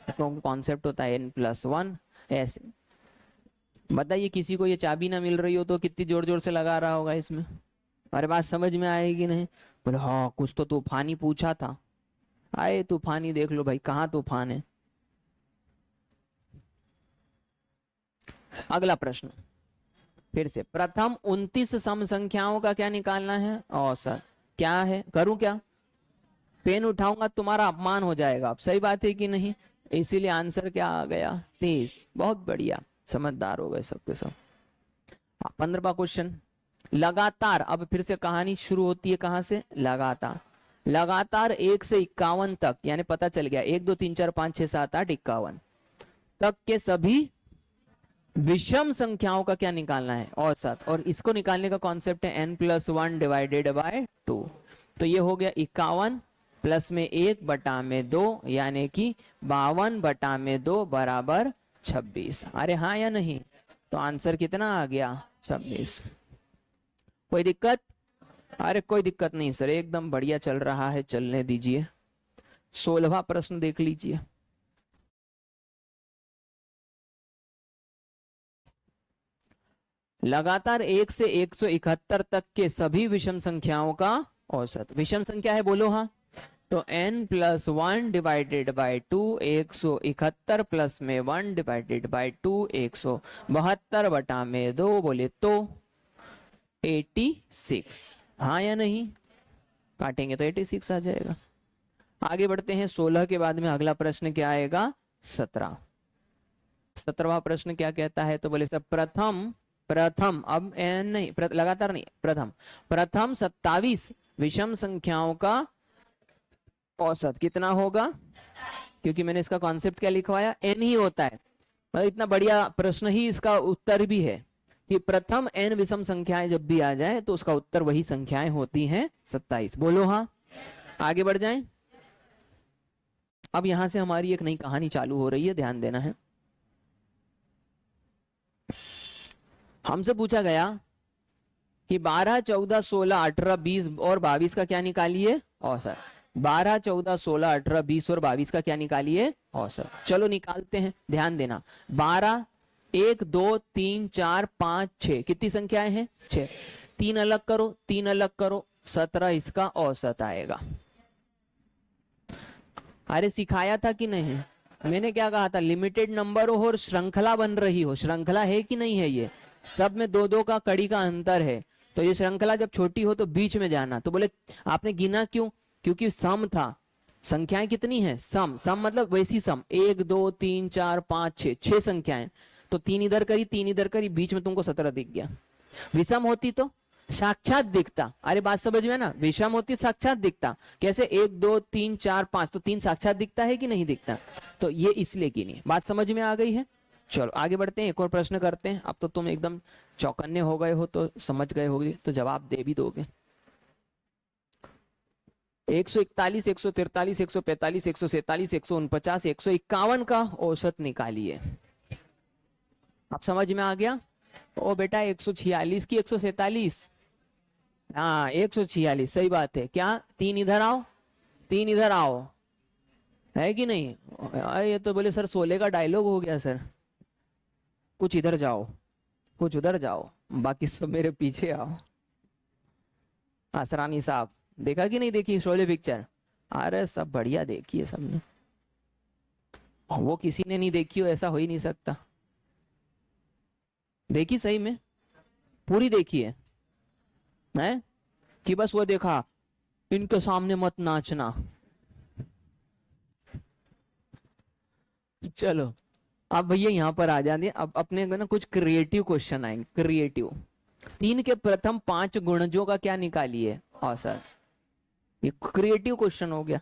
तो कॉन्सेप्ट होता है n+1। ऐसे बताइए किसी को ये चाबी ना मिल रही हो तो कितनी जोर जोर से लगा रहा होगा इसमें। अरे बात समझ में आएगी नहीं, बोले हाँ कुछ तो तूफानी पूछा था। आए तूफानी देख लो भाई, कहाँ तूफान है। अगला प्रश्न फिर से, प्रथम 29 सम संख्याओं का क्या निकालना है, औसत। क्या है, करूं क्या, पेन उठाऊंगा तुम्हारा अपमान हो जाएगा। अब सही बात है कि नहीं, इसीलिए आंसर क्या आ गया, 30। बहुत बढ़िया, समझदार हो गए सबके सब। 15वां क्वेश्चन, लगातार, अब फिर से कहानी शुरू होती है कहां से, लगातार। लगातार 1 से 51 तक, यानी पता चल गया 1 2 3 4 5 6 7 8 51 तक के सभी विषम संख्याओं का क्या निकालना है, औसत। और इसको निकालने का कॉन्सेप्ट है n+1 डिवाइडेड बाय 2। तो ये हो गया 51 प्लस में 1/2, यानी कि 52/2 बराबर 26। अरे हाँ या नहीं, तो आंसर कितना आ गया, 26। कोई दिक्कत, अरे कोई दिक्कत नहीं सर, एकदम बढ़िया चल रहा है, चलने दीजिए। 16वां प्रश्न देख लीजिए। लगातार 1 से 171 तक के सभी विषम संख्याओं का औसत। विषम संख्या है, बोलो हाँ। तो n+1 डिवाइडेड बाय 2, 171 प्लस में 1 डिवाइडेड बाय 2, 172/2, बोले तो 86। हाँ या नहीं, काटेंगे तो 86 आ जाएगा। आगे बढ़ते हैं, 16 के बाद में अगला प्रश्न क्या आएगा, 17। 17वां प्रश्न क्या कहता है, तो बोले सब प्रथम अब एन नहीं, लगातार नहीं, प्रथम 27 विषम संख्याओं का औसत कितना होगा। क्योंकि मैंने इसका कॉन्सेप्ट क्या लिखवाया, एन ही होता है। मतलब इतना बढ़िया प्रश्न ही इसका उत्तर भी है कि प्रथम एन विषम संख्याएं जब भी आ जाए तो उसका उत्तर वही संख्याएं होती हैं, 27। बोलो हाँ, आगे बढ़ जाएं। अब यहां से हमारी एक नई कहानी चालू हो रही है, ध्यान देना है। हमसे पूछा गया कि 12 14 16 18 20 और 22 का क्या निकालिए, औसत। 12 14 16 18 20 और 22 का क्या निकालिए, औसत। चलो निकालते हैं, ध्यान देना। 12 1 2 3 4 5 6, कितनी संख्याएं हैं, 6। 3 अलग करो, 3 अलग करो, 17 इसका औसत आएगा। अरे सिखाया था कि नहीं, मैंने क्या कहा था, लिमिटेड नंबर हो और श्रृंखला बन रही हो। श्रृंखला है कि नहीं है, ये सब में 2 2 का कड़ी का अंतर है। तो ये श्रृंखला जब छोटी हो तो बीच में जाना। तो बोले आपने गिना क्यों, क्योंकि सम था। संख्याएं कितनी है, सम। सम मतलब वैसी सम, 1 2 3 4 5 6, 6 संख्याएं। तो 3 इधर करी, 3 इधर करी, बीच में तुमको 17 दिख गया। विषम होती तो साक्षात दिखता। अरे बात समझ में ना, विषम होती साक्षात दिखता। कैसे, 1 2 3 4 5, तो 3 साक्षात दिखता है कि नहीं दिखता। तो ये इसलिए की नहीं। बात समझ में आ गई है। चलो आगे बढ़ते हैं, एक और प्रश्न करते हैं। अब तो तुम एकदम चौकन्ने हो गए हो, तो समझ गए होगे, तो जवाब दे भी दोगे। 141 143 145 147 149 151 का औसत निकालिए। अब समझ में आ गया। ओ बेटा 146 की 147, हाँ 146, सही बात है। क्या 3 इधर आओ, 3 इधर आओ, है कि नहीं। ये तो बोले सर 16 का डायलॉग हो गया सर, कुछ इधर जाओ, कुछ उधर जाओ, बाकी सब मेरे पीछे आओ। असरानी साहब देखा कि नहीं देखी शोले पिक्चर, अरे सब बढ़िया देखी है सबने। वो किसी ने नहीं देखी हो ऐसा हो ही नहीं सकता। देखी सही में, पूरी देखी है कि बस वो देखा इनके सामने मत नाचना। चलो अब भैया यहाँ पर आ जाते हैं। अब अपने ना कुछ क्रिएटिव क्वेश्चन आएंगे, क्रिएटिव। 3 के प्रथम 5 गुणजों का क्या निकालिए, औसत। ये क्रिएटिव क्वेश्चन हो गया।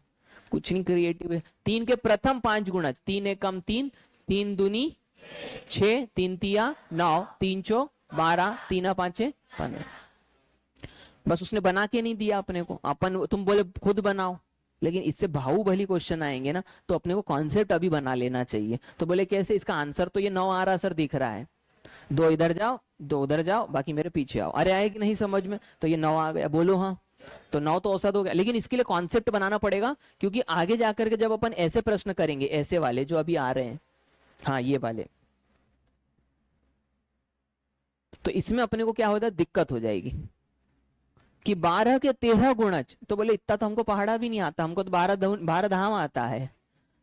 कुछ नहीं क्रिएटिव है। 3 के प्रथम 5 गुणज, 3 एकम 3, 3 दूनी 6, 3 तिया 9, 3 चौ 12, 3 5 15। बस उसने बना के नहीं दिया अपने को, अपन तुम बोले खुद बनाओ, लेकिन इससे बाहुबली क्वेश्चन आएंगे ना, तो अपने को कॉन्सेप्ट अभी बना लेना चाहिए। तो बोले कैसे, इसका आंसर तो ये 9 आ रहा सर, दिख रहा है, 2 इधर जाओ 2 उधर जाओ, बाकी मेरे पीछे आओ। अरे आए कि नहीं समझ में, तो ये 9 आ गया, बोलो हाँ, तो 9 तो औसत हो गया। लेकिन इसके लिए कॉन्सेप्ट बनाना पड़ेगा, क्योंकि आगे जाकर के जब अपन ऐसे प्रश्न करेंगे, ऐसे वाले जो अभी आ रहे हैं, हाँ ये वाले, तो इसमें अपने को क्या होता है, दिक्कत हो जाएगी कि 12 के 13 गुणज। तो बोले इतना तो हमको पहाड़ा भी नहीं आता, हमको तो 12 धाम आता है।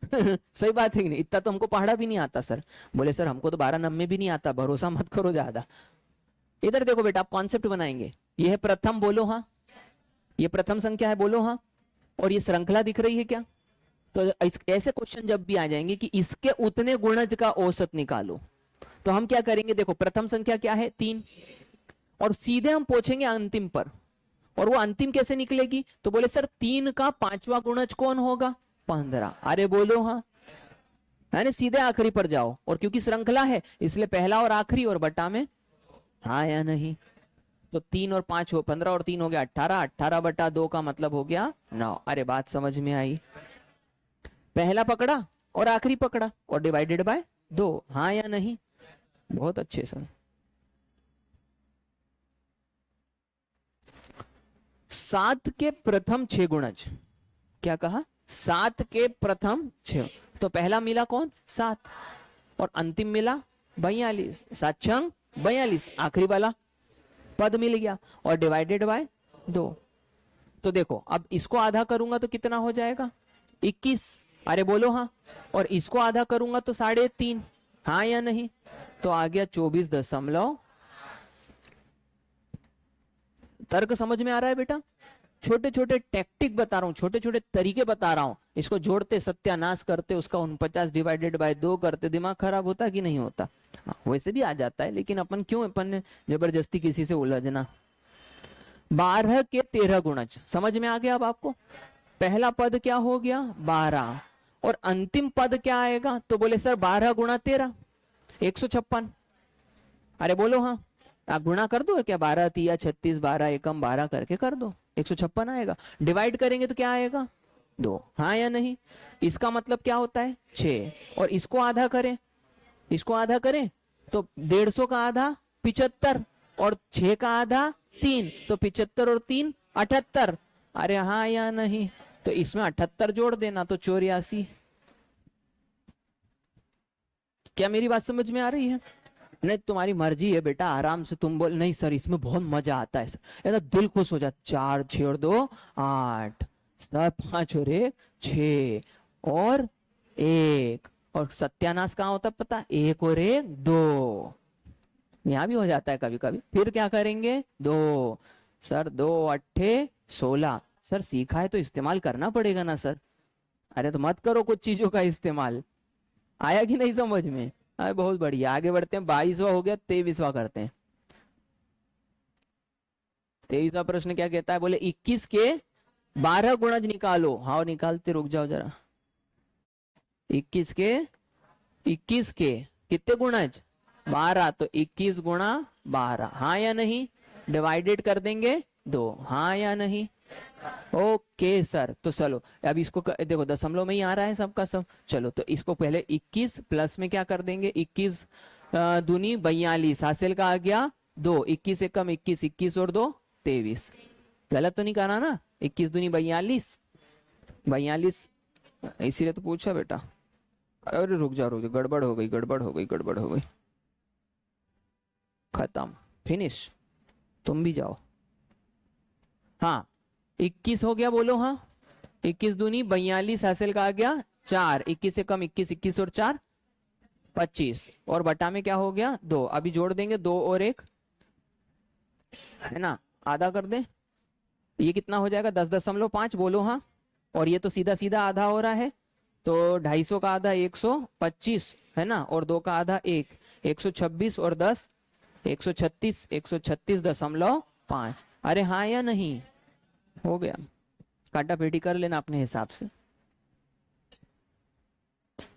सही बात है कि नहीं, इतना तो हमको पहाड़ा भी नहीं आता सर। बोले सर हमको तो 12 नम्मे भी नहीं आता, भरोसा मत करो ज्यादा। इधर देखो बेटा, आप कॉन्सेप्ट बनाएंगे, ये है प्रथम, बोलो हाँ, ये प्रथम संख्या है, बोलो हाँ, और ये श्रृंखला दिख रही है क्या। तो ऐसे क्वेश्चन जब भी आ जाएंगे कि इसके उतने गुणज का औसत निकालो, तो हम क्या करेंगे, देखो प्रथम संख्या क्या है 3, और सीधे हम पूछेंगे अंतिम पर, और वो अंतिम कैसे निकलेगी। तो बोले सर 3 का 5वां गुणज कौन होगा, 15। अरे बोलो हाँ, है ना, सीधे आखिरी पर जाओ, और क्योंकि श्रृंखला है इसलिए पहला और आखिरी और बटा में, हाँ या नहीं। तो 3 और 5 हो 15, और 3 हो गया 18, 18 बटा 2 का मतलब हो गया 9। अरे बात समझ में आई, पहला पकड़ा और आखिरी पकड़ा और डिवाइडेड बाय 2, हाँ या नहीं। बहुत अच्छे सर। 7 के प्रथम 6 गुणज, क्या कहा, 7 के प्रथम 6, तो पहला मिला कौन 7, और अंतिम मिला 42, 7 छंग 42, आखिरी वाला पद मिल गया, और डिवाइडेड बाय 2। तो देखो अब इसको आधा करूंगा तो कितना हो जाएगा 21, अरे बोलो हाँ, और इसको आधा करूंगा तो 3.5, हाँ या नहीं। तो आ गया 24 तर्क समझ में आ रहा है बेटा, छोटे छोटे टैक्टिक बता रहा हूँ, छोटे छोटे तरीके बता रहा हूँ, इसको जोड़ते सत्यानाश करते, उसका 49 डिवाइडेड बाय 2 करते, दिमाग खराब होता कि नहीं होता। वैसे भी आ जाता है, लेकिन अपन क्यों, अपन ने जबरदस्ती किसी से उलझना। 12 के 13 गुणज समझ में आ गया अब आपको। पहला पद क्या हो गया 12, और अंतिम पद क्या आएगा, तो बोले सर 12 गुणा 13 156। अरे बोलो हाँ, आप गुणा कर दो क्या, 12 तिया 36, 12 एकम 12 करके कर दो, 156 आएगा। डिवाइड करेंगे तो क्या आएगा 2, हाँ या नहीं। इसका मतलब क्या होता है 6, और इसको आधा करें, इसको आधा करें तो 150 का आधा 75, और 6 का आधा 3, तो 75 और 3 78। अरे हाँ या नहीं, तो इसमें 78 जोड़ देना तो 84। क्या मेरी बात समझ में आ रही है। नहीं तुम्हारी मर्जी है बेटा, आराम से तुम बोल, नहीं सर इसमें बहुत मजा आता है सर, ऐसा दिल खुश हो जाता, 4 6 और 2 8, 7 5 और 1 6, और 1, और सत्यानाश कहाँ होता पता, 1 और 1 2, यहाँ भी हो जाता है कभी कभी। फिर क्या करेंगे 2, सर 2 8 16, सर सीखा है तो इस्तेमाल करना पड़ेगा ना सर। अरे तो मत करो कुछ चीजों का इस्तेमाल, आया कि नहीं समझ में। अरे बहुत बढ़िया, आगे बढ़ते हैं। 22वां हो गया, 23वां करते हैं। 23वां प्रश्न क्या कहता है, बोले 21 के 12 गुणज निकालो। हाँ निकालते, रुक जाओ जरा। 21 के कितने गुणज 12, तो 21 गुणा 12, हाँ या नहीं। डिवाइडेड कर देंगे 2, हाँ या नहीं। ओके सर, तो चलो अब इसको देखो दशमलव में ही आ रहा है सबका सब। चलो तो इसको पहले 21 प्लस में क्या कर देंगे, 21 दूनी 42, हासिल का आ गया 2, 21 एकम 21, 21 और 2 23। गलत तो नहीं करा ना, 21 दूनी 42, 42, इसीलिए तो पूछा बेटा। अरे रुक जाओ गड़बड़ हो गई, खत्म, फिनिश, तुम भी जाओ। हाँ 21 हो गया, बोलो हाँ। 21 दूनी 42, हासिल का आ गया 4, 21 से कम 21, 21 और 4 25, और बटा में क्या हो गया 2। अभी जोड़ देंगे 2 और 1, है ना, आधा कर दें, ये कितना हो जाएगा 10.5, बोलो हाँ। और ये तो सीधा सीधा आधा हो रहा है, तो 250 का आधा 125, है ना, और 2 का आधा 1, 126 और 10 136, 136.5। अरे हाँ या नहीं, हो गया। काटा पेटी कर लेना अपने हिसाब से।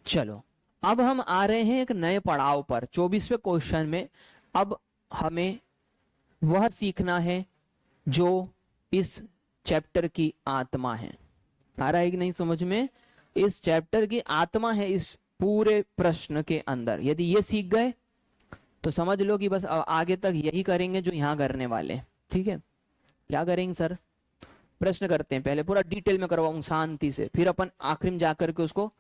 चलो अब हम आ रहे हैं एक नए पड़ाव पर 24वें क्वेश्चन में। अब हमें वह सीखना है जो इस चैप्टर की आत्मा है। आ रहा है कि नहीं समझ में? इस चैप्टर की आत्मा है इस पूरे प्रश्न के अंदर। यदि ये सीख गए तो समझ लो कि बस आगे तक यही करेंगे जो यहां करने वाले। ठीक है, क्या करेंगे सर? प्रश्न करते हैं, पहले पूरा डिटेल में करवाऊंगा शांति से, फिर अपन आखिरी में जाकर के उसको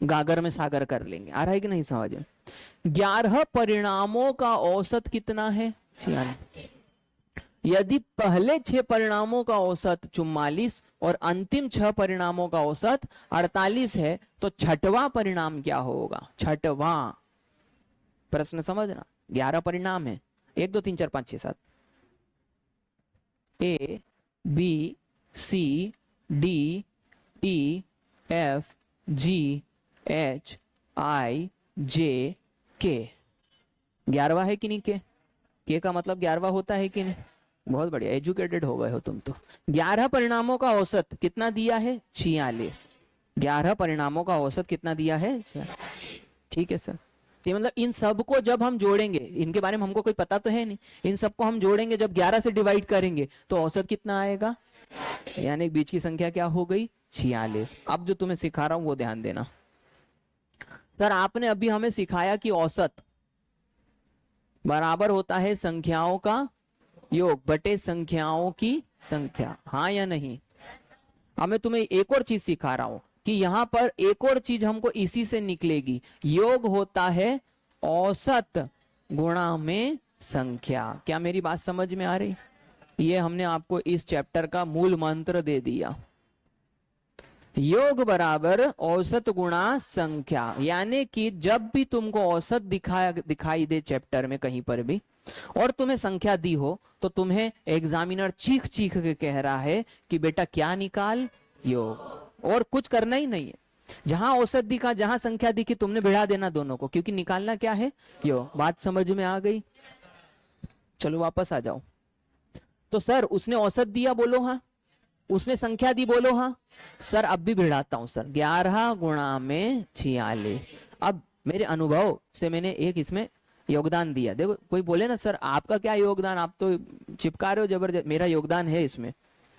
गागर में सागर कर लेंगे। आ रहा है कि नहीं समझ में? 11 परिणामों का औसत कितना है? 46। यदि पहले 6 परिणामों का औसत 44 और अंतिम 6 परिणामों का औसत 48 है तो छठवां परिणाम क्या होगा? छठवां प्रश्न समझना। 11 परिणाम है, 1 2 3 4 5 6 7, A B C D E F G H I J K. 11वां है कि नहीं? के का मतलब 11वां होता है कि नहीं? बहुत बढ़िया, एजुकेटेड हो गए हो तुम तो। 11 परिणामों का औसत कितना दिया है? 46। 11 परिणामों का औसत कितना दिया है? 46। ठीक है सर। तो मतलब इन सबको जब हम जोड़ेंगे, इनके बारे में हमको कोई पता तो है नहीं, इन सबको हम जोड़ेंगे जब 11 से डिवाइड करेंगे तो औसत कितना आएगा? यानी बीच की संख्या क्या हो गई? 46। अब जो तुम्हें सिखा रहा हूं वो ध्यान देना। सर आपने अभी हमें सिखाया कि औसत बराबर होता है संख्याओं का योग बटे संख्याओं की संख्या, हाँ या नहीं? अब मैं तुम्हें एक और चीज सिखा रहा हूं कि यहां पर एक और चीज हमको इसी से निकलेगी। योग होता है औसत गुणा में संख्या। क्या मेरी बात समझ में आ रही? ये हमने आपको इस चैप्टर का मूल मंत्र दे दिया। योग बराबर औसत गुणा संख्या, यानी कि जब भी तुमको औसत दिखाई दे चैप्टर में कहीं पर भी और तुम्हें संख्या दी हो तो तुम्हें एग्जामिनर चीख चीख के कह रहा है कि बेटा क्या निकाल? योग। और कुछ करना ही नहीं है। जहां औसत दिखा, जहां संख्या दिखी, तुमने भिड़ा देना दोनों को, क्योंकि निकालना क्या है? योग। बात समझ में आ गई? चलो वापस आ जाओ। तो सर उसने औसत दिया, बोलो हाँ। उसने संख्या दी, बोलो हाँ। सर अब भी भिड़ाता हूं सर, 11 गुणा में 46। अब मेरे अनुभव से मैंने एक इसमें योगदान दिया। देखो कोई बोले ना सर आपका क्या योगदान, आप तो चिपका रहे हो जबरदस्त। मेरा योगदान है इसमें।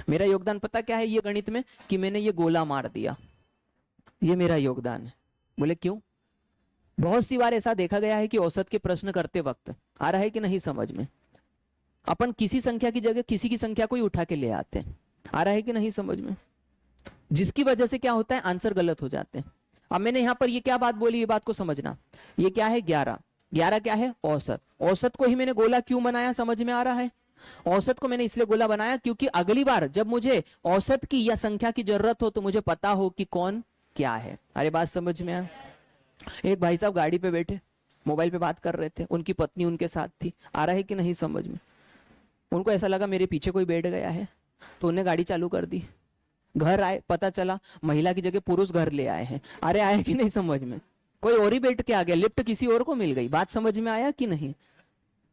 मेरा योगदान पता क्या है ये गणित में? कि मैंने ये गोला मार दिया, ये मेरा योगदान है। बोले क्यों? बहुत सी बार ऐसा देखा गया है कि औसत के प्रश्न करते वक्त, आ रहा है कि नहीं समझ में, अपन किसी संख्या की जगह किसी की संख्या को ही उठा के ले आते हैं। आ रहा है कि नहीं समझ में? जिसकी वजह से क्या होता है? आंसर गलत हो जाते हैं। अब मैंने यहां पर ये क्या बात बोली, ये बात को समझना। ये क्या है? 11। 11 क्या है? औसत। औसत को ही मैंने गोला क्यों बनाया? समझ में आ रहा है? औसत को मैंने इसलिए गोला बनाया क्योंकि अगली बार जब मुझे औसत की या संख्या की जरूरत हो तो मुझे पता हो कि कौन क्या है। अरे बात समझ में आया? एक भाई साहब गाड़ी पे बैठे मोबाइल पे बात कर रहे थे, उनकी पत्नी उनके साथ थी। आ रहा है कि नहीं समझ में? उनको ऐसा लगा मेरे पीछे कोई बैठ गया है, तो उन्हें गाड़ी चालू कर दी। घर आए, पता चला महिला की जगह पुरुष घर ले आए हैं। अरे आए कि नहीं समझ में? कोई और ही बैठ के आ गया, लिफ्ट किसी और को मिल गई। बात समझ में आया कि नहीं?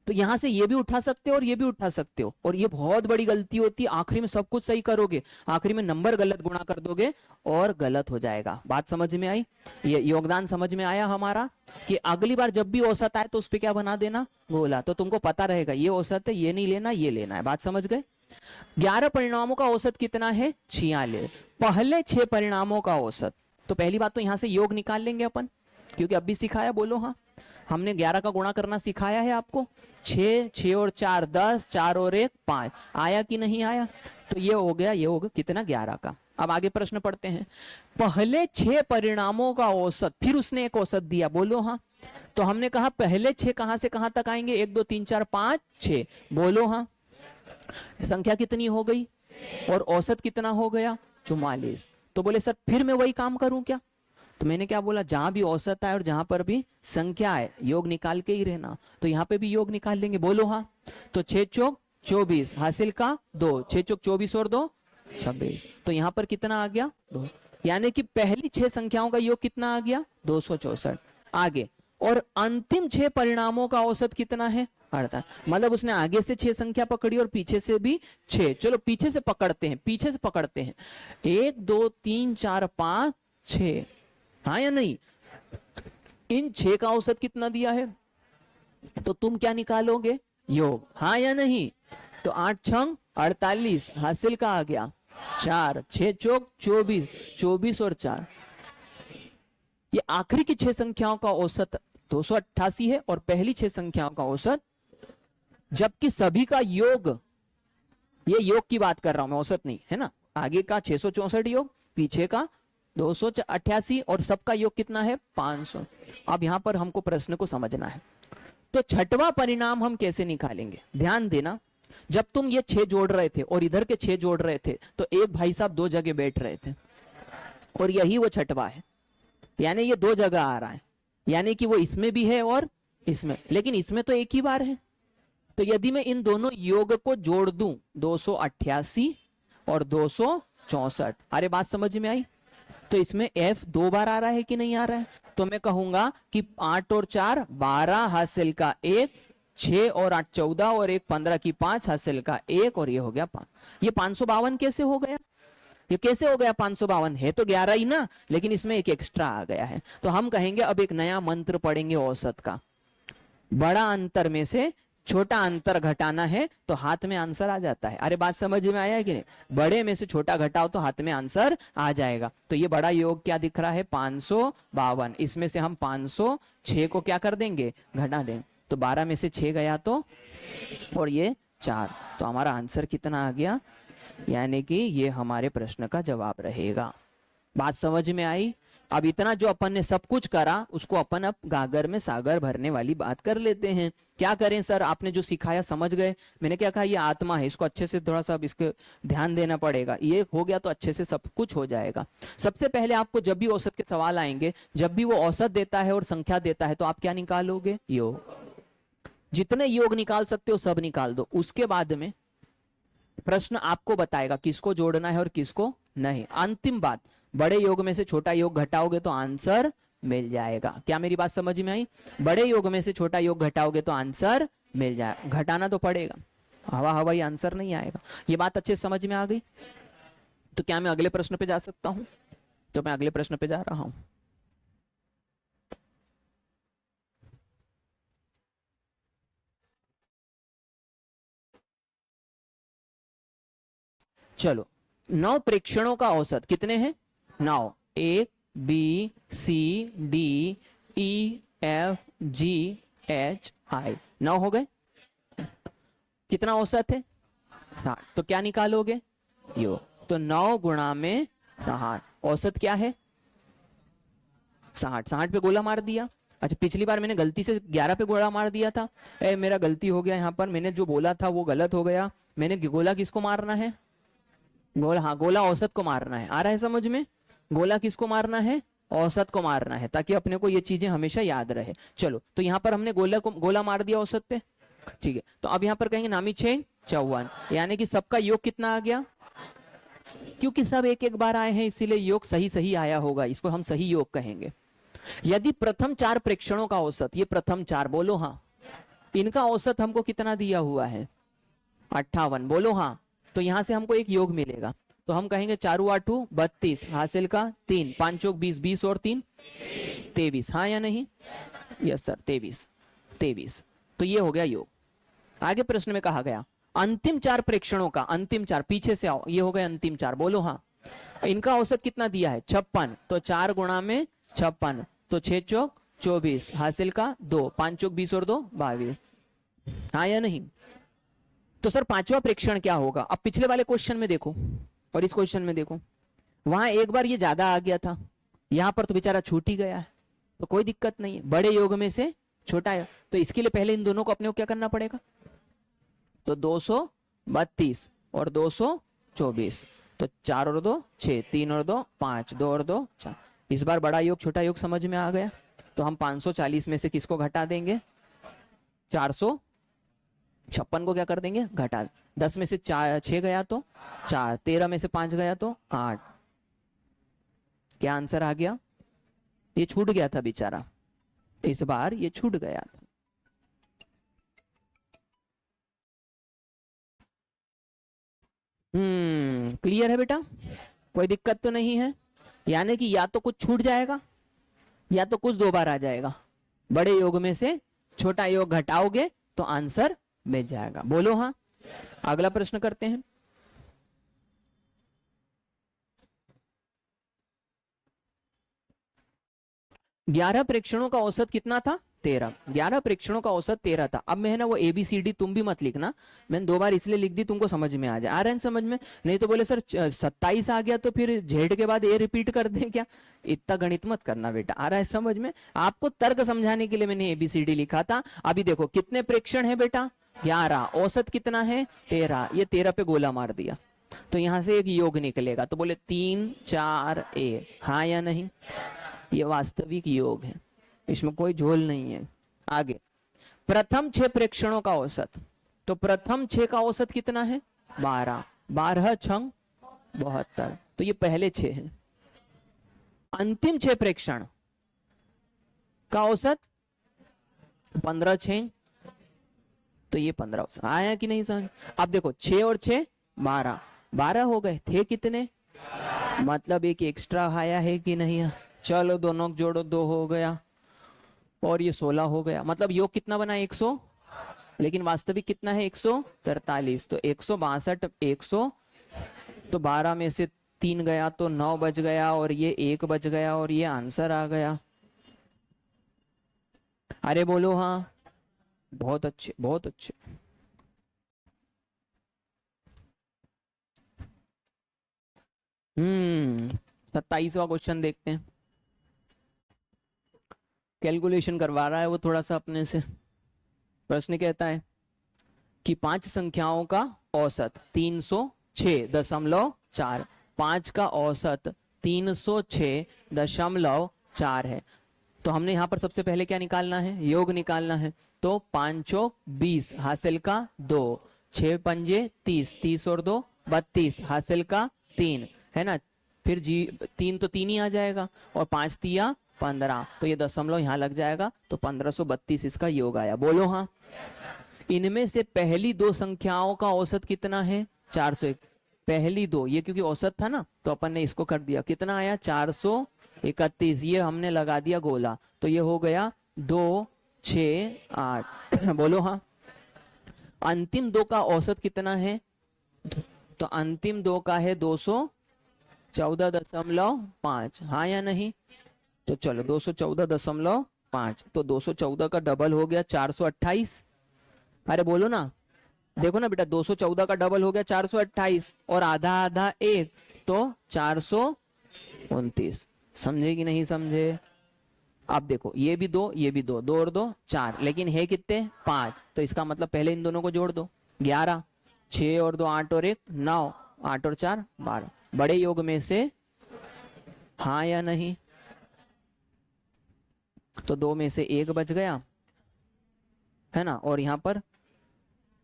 तो यहां से ये भी उठा सकते हो और ये भी उठा सकते हो, और ये बहुत बड़ी गलती होती है। आखिरी में सब कुछ सही करोगे, आखिरी में नंबर गलत गुणा कर दोगे और गलत हो जाएगा। बात समझ में आई? ये योगदान समझ में आया हमारा कि अगली बार जब भी औसत आए तो उस पर क्या बना देना? गोला। तो तुमको पता रहेगा ये औसत है, ये नहीं लेना, ये लेना है। बात समझ गए? 11 परिणामों का औसत कितना है? 46। पहले 6 परिणामों का औसत। तो पहली बात तो यहां से योग निकाल लेंगे अपन, क्योंकि अभी सिखाया, बोलो हाँ। हमने 11 का गुणा करना सिखाया है आपको। 6, 6 और 4 10, 4 और 1 5। आया कि नहीं आया? तो ये हो गया, ये होगा कितना? 11 का। अब आगे प्रश्न पढ़ते हैं। पहले 6 परिणामों का औसत, फिर उसने एक औसत दिया, बोलो हाँ। तो हमने कहा पहले 6 कहां से कहां तक आएंगे? 1 2 3 4 5 6, बोलो हाँ। संख्या कितनी हो गई और औसत कितना हो गया? 44। तो बोले सर फिर मैं वही काम करूं क्या? तो मैंने क्या बोला, जहां भी औसत आए और जहां पर भी संख्या है योग निकाल के ही रहना। तो यहाँ पे भी योग निकाल लेंगे, बोलो हाँ। तो 6 चौक 24 हासिल का 2, 6 चौक 24 और 2 26। तो यहाँ पर कितना आ गया? 2। यानी कि पहली 6 संख्याओं का योग कितना आ गया? 264। आगे, और अंतिम 6 परिणामों का औसत कितना है? 48। मतलब उसने आगे से 6 संख्या पकड़ी और पीछे से भी 6। चलो पीछे से पकड़ते हैं, पीछे से पकड़ते हैं। 1 2 3 4 5 6, हाँ या नहीं? इन 6 का औसत कितना दिया है, तो तुम क्या निकालोगे, योग, हाँ या नहीं। तो 8 छंग 48, हासिल का आ गया 4, 6 चौक 24, 24 और 4। ये आखिरी की 6 संख्याओं का औसत 288 है और पहली 6 संख्याओं का औसत, जबकि सभी का योग, ये योग की बात कर रहा हूं मैं, औसत नहीं है ना, आगे का 664 योग, पीछे का 288 और सबका योग कितना है 500। अब यहां पर हमको प्रश्न को समझना है। तो छठवां परिणाम हम कैसे निकालेंगे, ध्यान देना। जब तुम ये 6 जोड़ रहे थे और इधर के 6 जोड़ रहे थे तो एक भाई साहब 2 जगह बैठ रहे थे और यही वो छठवा है, यानी ये 2 जगह आ रहा है, यानी कि वो इसमें भी है और इसमें, लेकिन इसमें तो एक ही बार है। तो यदि मैं इन दोनों योग को जोड़ दूं 288 और 264, अरे बात समझ में आई। तो इसमें f 2 बार आ रहा है कि नहीं आ रहा है, तो मैं कहूंगा कि 8 और 4 12 हासिल का 1, 6 और 8 14 और 1 15 की 5 हासिल का 1 और ये हो गया 5। ये 552 कैसे हो गया, ये कैसे हो गया 552, है तो 11 ही ना, लेकिन इसमें एक एक्स्ट्रा आ गया है। तो हम कहेंगे अब एक नया मंत्र पढ़ेंगे औसत का, बड़ा अंतर में से छोटा अंतर घटाना है तो हाथ में आंसर आ जाता है। अरे बात समझ में आया कि नहीं, बड़े में से छोटा घटाओ तो हाथ में आंसर आ जाएगा। तो ये बड़ा योग क्या दिख रहा है 552, इसमें से हम 506 को क्या कर देंगे, घटा देंगे। तो 12 में से 6 गया तो, और ये 4, तो हमारा आंसर कितना आ गया, यानी कि ये हमारे प्रश्न का जवाब रहेगा। बात समझ में आई। अब इतना जो अपन ने सब कुछ करा उसको अपन अब गागर में सागर भरने वाली बात कर लेते हैं। क्या करें सर, आपने जो सिखाया समझ गए, मैंने क्या कहा, ये आत्मा है, इसको अच्छे से थोड़ा सा इसके ध्यान देना पड़ेगा, ये हो गया तो अच्छे से सब कुछ हो जाएगा। सबसे पहले आपको जब भी औसत के सवाल आएंगे, जब भी वो औसत देता है और संख्या देता है तो आप क्या निकालोगे, योग। जितने योग निकाल सकते हो सब निकाल दो। उसके बाद में प्रश्न आपको बताएगा किसको जोड़ना है और किसको नहीं। अंतिम बात, बड़े योग में से छोटा योग घटाओगे तो आंसर मिल जाएगा। क्या मेरी बात समझ में आई, बड़े योग में से छोटा योग घटाओगे तो आंसर मिल जाएगा, घटाना तो पड़ेगा, हवा हवाई आंसर नहीं आएगा। ये बात अच्छे समझ में आ गई। तो क्या मैं अगले प्रश्न पे जा सकता हूं, तो मैं अगले प्रश्न पे जा रहा हूं। चलो, 9 प्रेक्षणों का औसत कितने हैं, 9, A B C D E F G H I, 9 हो गए। कितना औसत है 60, तो क्या निकालोगे, यो। तो 9 गुणा में 60, औसत क्या है 60, 60 पे गोला मार दिया। अच्छा, पिछली बार मैंने गलती से 11 पे गोला मार दिया था, मेरा गलती हो गया, यहाँ पर मैंने जो बोला था वो गलत हो गया। मैंने गोला किसको मारना है, गोला, हाँ गोला औसत को मारना है, आ रहा है समझ में, गोला किसको मारना है, औसत को मारना है, ताकि अपने को ये चीजें हमेशा याद रहे। चलो, तो यहाँ पर हमने गोला मार दिया औसत पे, ठीक है। तो अब यहाँ पर कहेंगे नामी 6 54, यानी कि सबका योग कितना आ गया, क्योंकि सब एक एक बार आए हैं इसीलिए योग सही सही आया होगा, इसको हम सही योग कहेंगे। यदि प्रथम 4 प्रेक्षणों का औसत, ये प्रथम 4 बोलो हाँ, इनका औसत हमको कितना दिया हुआ है 58, बोलो हाँ, तो यहां से हमको एक योग मिलेगा। तो हम कहेंगे 4 8 32, हासिल का 3, 5 चौक 20, 20 और 3 23, हाँ या नहीं, यस सर 23। तो ये हो गया योग। आगे प्रश्न में कहा गया अंतिम 4 प्रेक्षणों का, अंतिम 4 पीछे से आओ, ये हो गए अंतिम 4, बोलो हाँ, इनका औसत कितना दिया है 56, तो 4 गुणा में 56, तो 6 चौक 24, हासिल का 2, 5 चौक 20 और 2 22, हाँ या नहीं। तो सर 5वां प्रेक्षण क्या होगा, अब पिछले वाले क्वेश्चन में देखो और इस क्वेश्चन में देखो, वहां एक बार ये ज्यादा आ गया था, यहां पर तो बेचारा छूट ही गया है, तो कोई दिक्कत नहीं है, बड़े योग में से छोटा है। तो इसके लिए पहले इन दोनों को अपने को क्या करना पड़ेगा, तो 232 और 224, तो 4 और 2 6, 3 और 2 5, 2 और 2 4। इस बार बड़ा योग छोटा योग समझ में आ गया। तो हम 540 में से किसको घटा देंगे, 456 को क्या कर देंगे, घटा। 10 में से 6 गया तो 4, 13 में से 5 गया तो 8। क्या आंसर आ गया, ये छूट गया था बेचारा, इस बार ये छूट गया था। क्लियर है बेटा, कोई दिक्कत तो नहीं है, यानी कि या तो कुछ छूट जाएगा या तो कुछ 2 बार आ जाएगा। बड़े योग में से छोटा योग घटाओगे तो आंसर मिल जाएगा। बोलो हाँ। अगला प्रश्न करते हैं। 11 प्रेक्षणों का औसत कितना था? 13। 11 प्रेक्षणों का औसत 13 था। अब मैं ना वो ABCD तुम भी मत लिखना, मैंने 2 बार इसलिए लिख दी तुमको समझ में आ जाए। आ रहा है समझ में? नहीं तो बोले सर 27 आ गया तो फिर Z के बाद A रिपीट कर दें क्या? इतना गणित मत करना बेटा। आ रहा है समझ में? आपको तर्क समझाने के लिए मैंने ABCD लिखा था। अभी देखो कितने प्रेक्षण है बेटा? 11। औसत कितना है? 13। ये 13 पे गोला मार दिया तो यहां से एक योग निकलेगा, तो बोले 3 4 1, हाँ या नहीं? ये वास्तविक योग है, इसमें कोई झोल नहीं है। आगे प्रथम 6 प्रेक्षणों का औसत, तो प्रथम 6 का औसत कितना है? 12। 12 छंग 72, तो ये पहले 6 है। अंतिम 6 प्रेक्षण का औसत 15 6, तो ये 15 औसत आया कि नहीं समझ? अब देखो 6 और 6 12, 12 हो गए, थे कितने? मतलब एक एक्स्ट्रा आया है कि नहीं? चलो दोनों जोड़ो, 2 हो गया और ये 16 हो गया। मतलब योग कितना बना? 100, लेकिन वास्तविक कितना है? 143। तो 162 100, तो 12 में से 3 गया तो 9 बच गया और ये 1 बच गया और ये आंसर आ गया। अरे बोलो हाँ। बहुत अच्छे, बहुत अच्छे। हम्म, 27वां क्वेश्चन देखते हैं। कैलकुलेशन करवा रहा है वो थोड़ा सा अपने से। प्रश्न कहता है कि 5 संख्याओं का औसत 306.4, 5 का औसत 306.4 है। तो हमने यहाँ पर सबसे पहले क्या निकालना है? योग निकालना है। तो 5 चौक 20 हासिल का 2, 6 पंजे 30, 30 और 2 32 हासिल का 3 है ना। फिर जी 3 तो 3 ही आ जाएगा और 5 तिया 15, तो ये दशमलव यहाँ लग जाएगा, तो 1532 इसका योग आया। बोलो हाँ। इनमें से पहली 2 संख्याओं का औसत कितना है? 401। पहली 2, ये क्योंकि औसत था ना तो अपन ने इसको कर दिया। कितना आया? 431। ये हमने लगा दिया गोला, तो ये हो गया 2 6 8। बोलो हाँ। अंतिम 2 का औसत कितना है? तो अंतिम 2 का है 214.5, हाँ या नहीं? तो चलो 214.5, तो 214 का डबल हो गया 428। अरे बोलो ना, देखो ना बेटा, 214 का डबल हो गया 428 और आधा आधा 1, तो 429। समझे कि नहीं समझे? अब देखो ये भी 2, ये भी 2, 2 और 2 4, लेकिन है कितने? 5। तो इसका मतलब पहले इन दोनों को जोड़ दो, 11, 6 और 2 8 और 1 9, 8 और 4 12। बड़े योग में से हाँ या नहीं? तो 2 में से 1 बच गया है ना, और यहाँ पर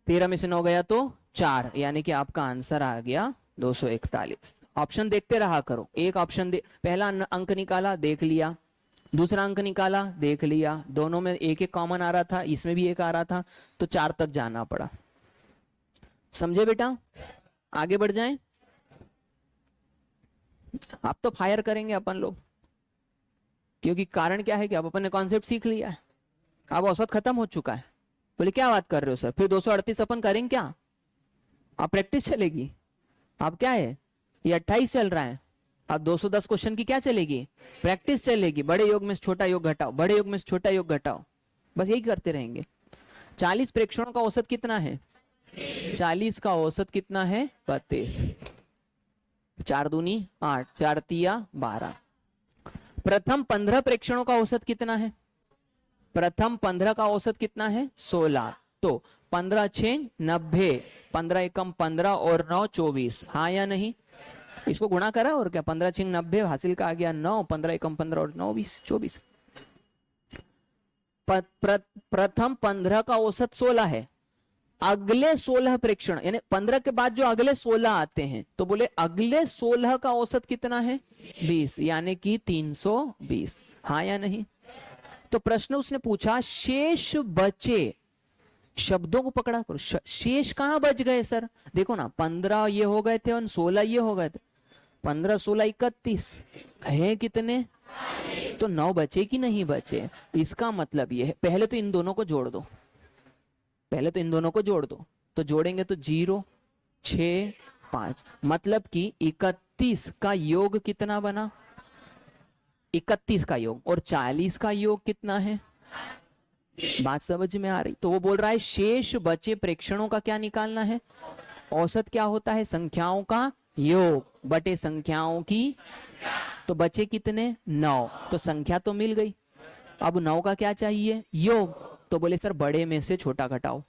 13 में से 9 गया तो 4, यानी कि आपका आंसर आ गया 241। ऑप्शन देखते रहा करो। एक ऑप्शन पहला अंक निकाला, देख लिया, दूसरा अंक निकाला, देख लिया, दोनों में एक एक कॉमन आ रहा था, इसमें भी एक आ रहा था, तो 4 तक जाना पड़ा। समझे बेटा? आगे बढ़ जाएं। अब तो फायर करेंगे अपन लोग, क्योंकि कारण क्या है कि अब अपन ने कॉन्सेप्ट सीख लिया है, अब औसत खत्म हो चुका है। बोले क्या बात कर रहे हो सर, फिर 238 अपन करेंगे क्या? अब प्रैक्टिस चलेगी। अब क्या है, ये 28 चल रहा है, अब 210 क्वेश्चन की क्या चलेगी? प्रैक्टिस चलेगी। बड़े योग में से छोटा योग घटाओ, बड़े योग में से छोटा योग घटाओ, बस यही करते रहेंगे। 40 प्रेक्षणों का औसत कितना है? 40 का औसत कितना है? 32। 4 दूनी 8, 4 तिया 12। प्रथम 15 प्रेक्षणों का औसत कितना है? प्रथम 15 का औसत कितना है? 16। तो 15 6 90, 15 एकम 15 और 9 24, हाँ या नहीं? इसको गुणा करा और क्या, 15 6 90 हासिल का आ गया 9, 15 एकम 15 और 9 20 24। प्रथम 15 का औसत 16 है। अगले 16 प्रेक्षण यानी 15 के बाद जो अगले 16 आते हैं, तो बोले अगले 16 का औसत कितना है? 20, यानी कि 320, हाँ या नहीं? तो प्रश्न उसने पूछा शेष बचे शब्दों को पकड़ा करो। शेष कहां बच गए सर? देखो ना, 15 ये हो गए थे और 16 ये हो गए थे, 15 16 31 है कितने? तो 9 बचे कि नहीं बचे? इसका मतलब ये है, पहले तो इन दोनों को जोड़ दो, पहले तो इन दोनों को जोड़ दो, तो जोड़ेंगे तो 0 6 5, मतलब कि 31 का योग कितना बना? 31 का योग, और 40 का योग कितना है? बात समझ में आ रही? तो वो बोल रहा है शेष बचे प्रेक्षणों का क्या निकालना है? औसत क्या होता है? संख्याओं का योग बटे संख्याओं की, तो बचे कितने? 9, तो संख्या तो मिल गई। अब 9 का क्या चाहिए? योग। तो बोले सर बड़े में से छोटा घटाओ।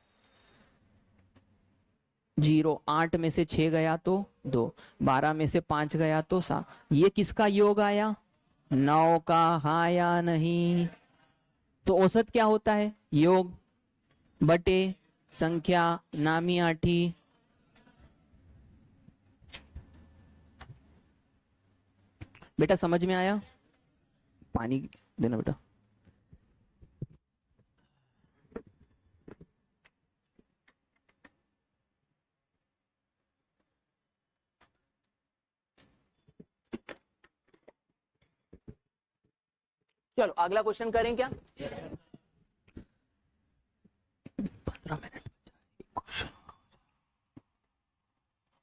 0, 8 में से 6 गया तो 2, 12 में से 5 गया तो 7, ये किसका योग आया? 9 का। हाँ या नहीं? तो औसत क्या होता है? योग बटे संख्या नामी आठी। बेटा समझ में आया? पानी देना बेटा। चलो अगला क्वेश्चन करें क्या? 15 मिनट।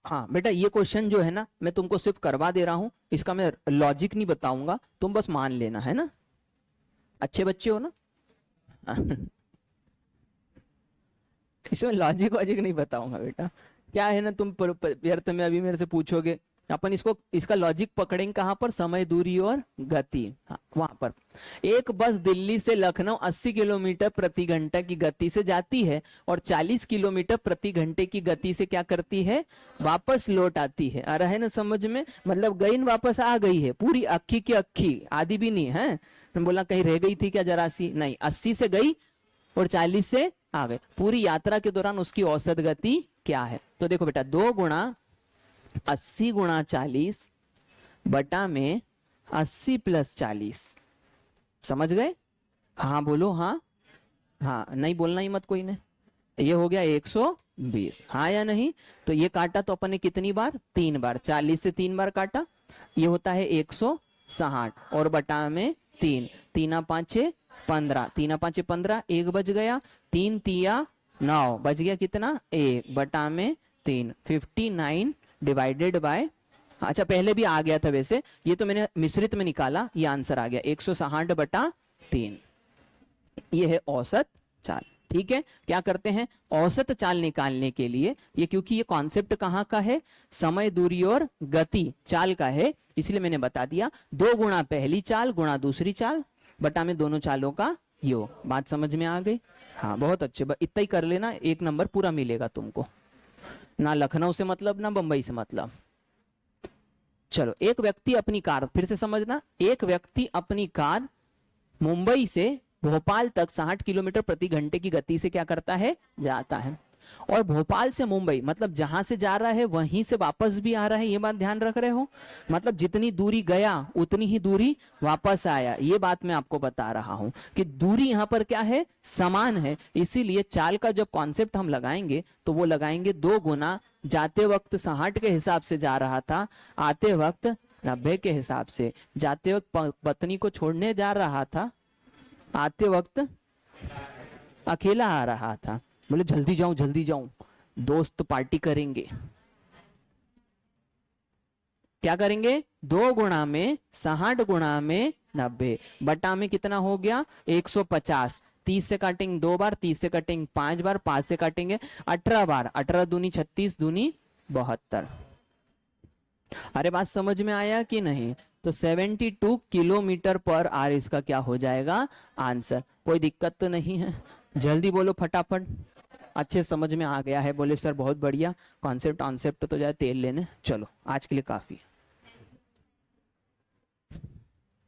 हाँ बेटा, ये क्वेश्चन जो है ना, मैं तुमको सिर्फ करवा दे रहा हूं, इसका मैं लॉजिक नहीं बताऊंगा, तुम बस मान लेना, है ना? अच्छे बच्चे हो ना? इसमें लॉजिक वॉजिक नहीं बताऊंगा बेटा। क्या है ना, तुम व्यर्थ में अभी मेरे से पूछोगे, अपन इसको, इसका लॉजिक पकड़ेंगे कहां पर? समय, दूरी और गति। हाँ, वहां पर एक बस दिल्ली से लखनऊ 80 किलोमीटर प्रति घंटा की गति से जाती है और 40 किलोमीटर प्रति घंटे की गति से क्या करती है? वापस लौट आती है। आ रहा है ना समझ में? मतलब गई न वापस आ गई है, पूरी अक्खी की अक्खी, आधी भी नहीं है। मैं बोला कहीं रह गई थी क्या जरा सी? नहीं, 80 से गई और 40 से आ गए। पूरी यात्रा के दौरान उसकी औसत गति क्या है? तो देखो बेटा, 2 गुणा 80 गुणा 40 बटा में 80 प्लस 40, समझ गए? हाँ बोलो। हाँ हाँ, नहीं बोलना ही मत कोई ने। ये हो गया 120, हाँ या नहीं? तो ये काटा तो अपन ने कितनी बार? 3 बार। 40 से 3 बार काटा, ये होता है 160, और बटा में 3, 3 5 15, 3 5 15, 1 बच गया, 3 तिया 9, बच गया कितना? 1 बटा में 3, 59 डिवाइडेड बाय, अच्छा पहले भी आ गया था वैसे, ये तो मैंने मिश्रित में निकाला, ये आंसर आ गया 160 बटा 3। ये है औसत चाल। ठीक है, क्या करते हैं औसत चाल निकालने के लिए? ये क्योंकि ये कॉन्सेप्ट कहाँ का है? समय, दूरी और गति चाल का है, इसलिए मैंने बता दिया 2 गुणा पहली चाल गुणा दूसरी चाल बटा में दोनों चालों का योग। बात समझ में आ गई? हाँ बहुत अच्छे, इतना ही कर लेना, 1 नंबर पूरा मिलेगा तुमको। ना लखनऊ से मतलब, ना बंबई से मतलब। चलो, एक व्यक्ति अपनी कार, फिर से समझना, एक व्यक्ति अपनी कार मुंबई से भोपाल तक 60 किलोमीटर प्रति घंटे की गति से क्या करता है? जाता है। और भोपाल से मुंबई मतलब जहां से जा रहा है वहीं से वापस भी आ रहा है, ये बात ध्यान रख रहे हो? मतलब जितनी दूरी गया उतनी ही दूरी वापस आया। ये बात मैं आपको बता रहा हूं कि दूरी यहां पर क्या है? समान है। इसीलिए चाल का जब कॉन्सेप्ट हम लगाएंगे तो वो लगाएंगे 2 गुना, जाते वक्त 60 के हिसाब से जा रहा था, आते वक्त 90 के हिसाब से। जाते वक्त पत्नी को छोड़ने जा रहा था, आते वक्त अकेला आ रहा था। बोले जल्दी जाऊं, दोस्त पार्टी करेंगे। क्या करेंगे? 2 गुणा में 60 गुणा में 90 बटा में कितना हो गया? 150। 30 से काटेंगे 2 बार, 30 से काटेंगे 5 बार, 5 से काटेंगे 18 बार, 18 दूनी 36, दूनी 72। अरे बात समझ में आया कि नहीं? तो 72 किलोमीटर पर आवर इसका क्या हो जाएगा? आंसर। कोई दिक्कत तो नहीं है? जल्दी बोलो फटाफट। अच्छे समझ में आ गया है? बोले सर बहुत बढ़िया, कॉन्सेप्ट तो जाए तेल लेने। चलो आज के लिए काफी।